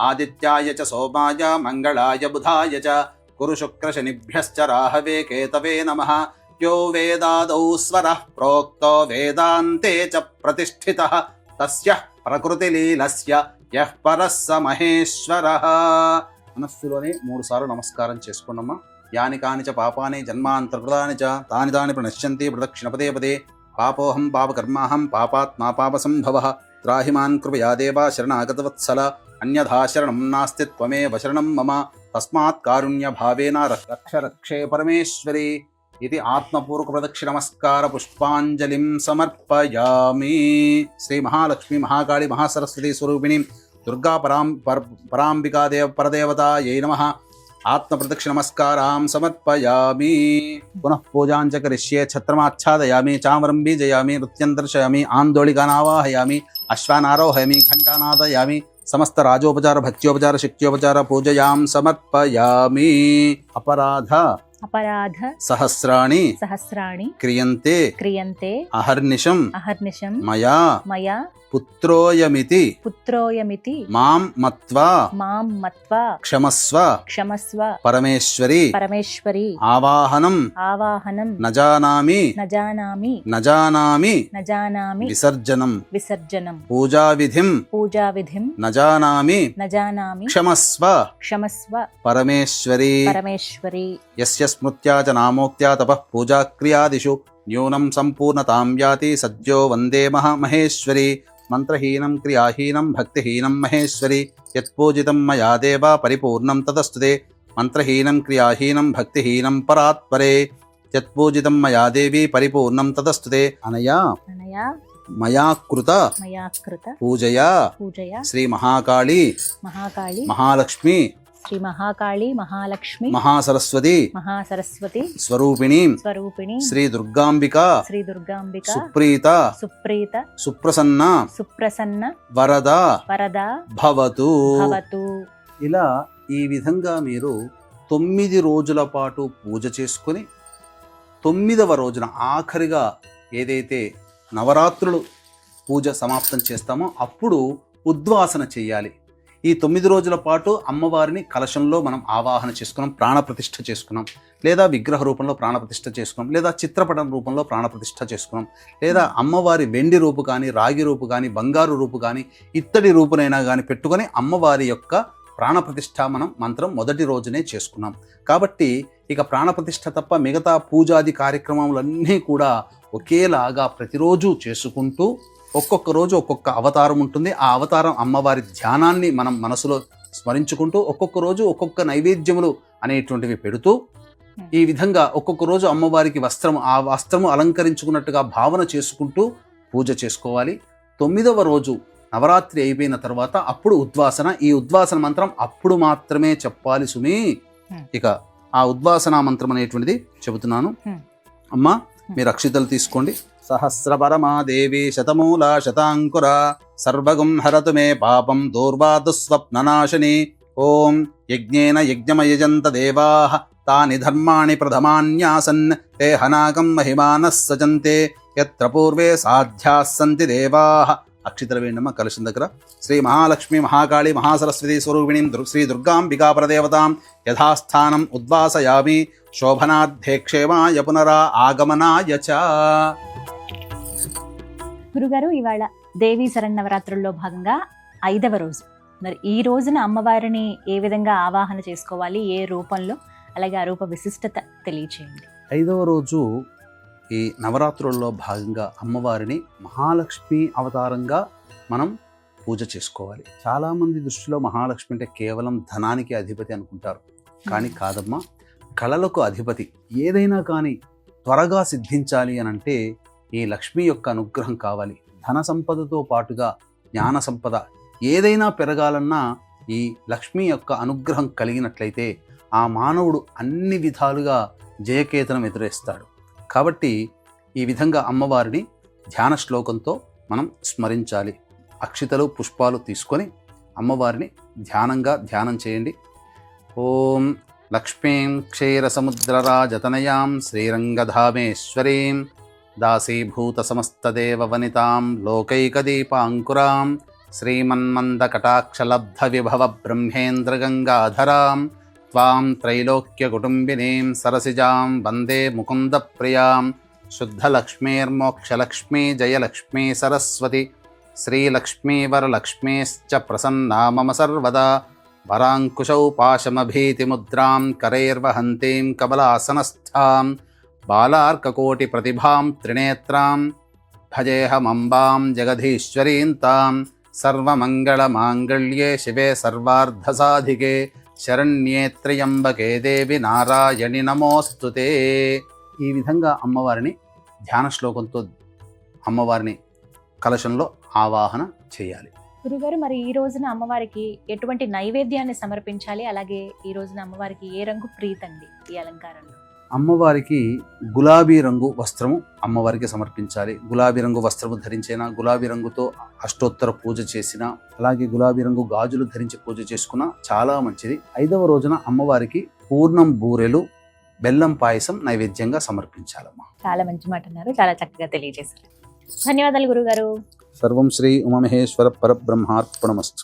ఆదిత్యాయ చ సోమాయ మంగళాయ బుధాయ చ గురు శుక్ర శనిభ్యశ్చ రాహవే కేతవే నమః యో వేదాదౌ స్వరః ప్రోక్తో వేదాంతే చ ప్రతిష్ఠితః తస్యః ప్రకృతిలీలస్య యః పరః స మహేశ్వరః. మనస్సులోనే 3 సార్లు నమస్కారం చేసుకున్నమ్మా. యాని కాని చ పాపాని జన్మాంతర్కృతాని చ తాని తాని ప్రణశ్యంతి ప్రదక్షిణ పదే పదే. పాపోహం పాపకర్మాహం పాపాత్మా పాపసంభవః. త్రాహి మాన్ కృపయా దేవా శరణాగతవత్సల. అన్యథా శరణం నాస్తి త్వమేవ శరణం మమ. తస్మాత్ కారుణ్య భావేన రక్ష రక్షే పరమేశ్వరి ఇది ఆత్మపూర్వక ప్రదక్షిణ నమస్కార పుష్పాంజలిం సమర్పయామి. శ్రీ మహాలక్ష్మి మహాకాళి మహాసరస్వతి స్వరూపిణి దుర్గా పరాంబికా పరదేవతాయై నమః. ఆత్మ ప్రదక్షిణ నమస్కారాం సమర్పయామి. పునః పూజాంచ కరిష్యే. ఛత్రమాచ్ఛాదయామి, చామరం బీజయామి, నృత్యం దర్శయామి, ఆందోళికానావాహయామి, అశ్వానారోహయామి, ఘంటానాదయామి. సమస్త రాజోపచార భక్త్యోపచార శక్త్యోపచార పూజయాం సమర్పయామి. అపరాధ సహస్రాణి క్రియంతే అహర్నిశం మయా పుత్రోయమితి మాం మత్వా క్షమస్వ పరమేశ్వరి ఆవాహనం నజానామి విసర్జనం పూజావిధిం నజానామి క్షమస్వ పరమేశ్వరి. యస్య స్మృత్యా చ నామోక్త్యా తపః పూజాక్రియాదిషు న్యూనం సంపూర్ణతాం యాతి సద్యో వందే మహేశ్వరి. మంత్రహీనం క్రియాహీనం భక్తిహీనం మహేశ్వరి. యత్పూజితం మయా దేవా పరిపూర్ణం తదస్తుతే. మంత్రహీనం క్రియాహీనం భక్తిహీనం పరాత్పరే. యత్పూజితం మయా దేవి పరిపూర్ణం తదస్తుతే. అనయా మయా కృత పూజయా శ్రీ మహాకాళి మహాలక్ష్మి మహాసరస్వతి స్వరూపిణి శ్రీ దుర్గాంబిక సుప్రీత సుప్రసన్న వరద భవతు. ఇలా ఈ విధంగా మీరు 9 రోజుల పాటు పూజ చేసుకుని 9వ రోజున ఆఖరిగా ఏదైతే నవరాత్రులు పూజ సమాప్తం చేస్తామో అప్పుడు ఉద్వాసన చేయాలి. ఈ 9 రోజుల పాటు అమ్మవారిని కలశంలో మనం ఆవాహన చేసుకున్నాం, ప్రాణప్రతిష్ఠ చేసుకున్నాం, లేదా విగ్రహ రూపంలో ప్రాణప్రతిష్ఠ చేసుకున్నాం, లేదా చిత్రపటం రూపంలో ప్రాణప్రతిష్ఠ చేసుకున్నాం, లేదా అమ్మవారి వెండి రూపు కానీ, రాగి రూపు కానీ, బంగారు రూపు కానీ, ఇత్తడి రూపునైనా కానీ పెట్టుకొని అమ్మవారి యొక్క ప్రాణప్రతిష్ఠ మనం మంత్రం మొదటి రోజునే చేసుకున్నాం. కాబట్టి ఇక ప్రాణప్రతిష్ఠ తప్ప మిగతా పూజాది కార్యక్రమాలన్నీ కూడా ఒకేలాగా ప్రతిరోజు చేసుకుంటూ ఒక్కొక్క రోజు ఒక్కొక్క అవతారం ఉంటుంది. ఆ అవతారం అమ్మవారి ధ్యానాన్ని మనం మనసులో స్మరించుకుంటూ ఒక్కొక్క రోజు ఒక్కొక్క నైవేద్యములు అనేటువంటివి పెడుతూ ఈ విధంగా ఒక్కొక్క రోజు అమ్మవారికి ఆ వస్త్రము అలంకరించుకున్నట్టుగా భావన చేసుకుంటూ పూజ చేసుకోవాలి. 9వ రోజు నవరాత్రి అయిపోయిన తర్వాత అప్పుడు ఉద్వాసన. ఈ ఉద్వాసన మంత్రం అప్పుడు మాత్రమే చెప్పాలి సుమి. ఇక ఆ ఉద్వాసన మంత్రం అనేటువంటిది చెబుతున్నాను. అమ్మా మీరు అక్షితలు తీసుకోండి. సహస్రపరమా దేవి శతమూల శతాంకుర సర్వగుం హరతు మే పాపం దూర్వాదుస్వప్ననాశిని. ఓం యజ్ఞేన యజ్ఞమయజంత దేవాః తాని ధర్మాణి ప్రథమాన్యాసన్ తే హనాగం మహిమానః సజంతే యత్ర పూర్వే సాధ్యాః సంతి దేవాః. అక్షితల వేండమ్మ కలశం దగ్గర. శ్రీ మహాలక్ష్మి మహాకాళి మహాసరస్వతి స్వరూపిణీం శ్రీ దుర్గాంబికా పరదేవతాం యథాస్థానం ఉద్వాసయామి శోభనార్థే క్షేమాయ పునరా ఆగమనాయ చ. గురుగారు, ఇవాళ దేవీ శరన్నవరాత్రుల్లో భాగంగా 5వ రోజు. మరి ఈ రోజున అమ్మవారిని ఏ విధంగా ఆవాహన చేసుకోవాలి, ఏ రూపంలో, అలాగే ఆ రూప విశిష్టత తెలియచేయండి. 5వ రోజు ఈ నవరాత్రుల్లో భాగంగా అమ్మవారిని మహాలక్ష్మి అవతారంగా మనం పూజ చేసుకోవాలి. చాలామంది దృష్టిలో మహాలక్ష్మి అంటే కేవలం ధనానికి అధిపతి అనుకుంటారు. కానీ కాదమ్మా, కళలకు అధిపతి. ఏదైనా కానీ త్వరగా సిద్ధించాలి అని అంటే ఈ లక్ష్మి యొక్క అనుగ్రహం కావాలి. ధన సంపదతో పాటుగా జ్ఞాన సంపద ఏదైనా పెరగాలన్నా ఈ లక్ష్మి యొక్క అనుగ్రహం కలిగినట్లయితే ఆ మానవుడు అన్ని విధాలుగా జయకేతనం ఎదురేస్తాడు. కాబట్టి ఈ విధంగా అమ్మవారిని ధ్యాన శ్లోకంతో మనం స్మరించాలి. అక్షితలు పుష్పాలు తీసుకొని అమ్మవారిని ధ్యానం చేయండి. ఓం లక్ష్మీం క్షీరసముద్రరాజతనయాం శ్రీరంగధామేశ్వరీం దాసీభూత సమస్తదేవ వనితాం లోకైకదీపాంకురాం శ్రీమన్మందకటాక్షలబ్ధ విభవ బ్రహ్మేంద్రగంగాధరాం త్వాం త్రైలోక్యకుటుంబినీం సరసిజాం వందే ముకుందప్రియాం శుద్ధలక్ష్మీర్మోక్షలక్ష్మీ జయలక్ష్మీ సరస్వతి శ్రీలక్ష్మీ వరలక్ష్మీశ్చ ప్రసన్నా మమ సర్వదా వరాంకుశౌ పాశమభీతిముద్రాం కరైర్వహంతీం కమలాసనస్థాం బాలార్కకోటి ప్రతిభాం త్రినేత్రాం భజేహమంబాం జగధీశ్వరీం తాం సర్వమంగళమాంగళ్యే శివే సర్వార్ధసాధికే శరణ్యే త్ర్యంబకే దేవి నారాయణి నమోస్తుతే. ఈ విధంగా అమ్మవారిని ధ్యాన శ్లోకంతో అమ్మవారిని కలశంలో ఆవాహన చేయాలి. గురుగారు, మరి ఈ రోజున అమ్మవారికి ఎటువంటి నైవేద్యాన్ని సమర్పించాలి, అలాగే ఈ రోజున అమ్మవారికి ఏ రంగు ప్రీతండి ఈ అలంకారంలో? అమ్మవారికి గులాబీ రంగు వస్త్రము అమ్మవారికి సమర్పించాలి. గులాబీ రంగు వస్త్రము ధరించినా, గులాబీ రంగుతో అష్టోత్తర పూజ చేసినా, అలాగే గులాబీ రంగు గాజులు ధరించి పూజ చేసుకున్నా చాలా మంచిది. 5వ రోజున అమ్మవారికి పూర్ణం బూరెలు, బెల్లం పాయసం నైవేద్యంగా సమర్పించాలమ్మా. చాలా మంచి మాట అన్నారు, చాలా చక్కగా తెలియజేశారు. ధన్యవాదాలు గురుగారు. సర్వం శ్రీ ఉమామహేశ్వర పరబ్రహ్మార్పణమస్తు.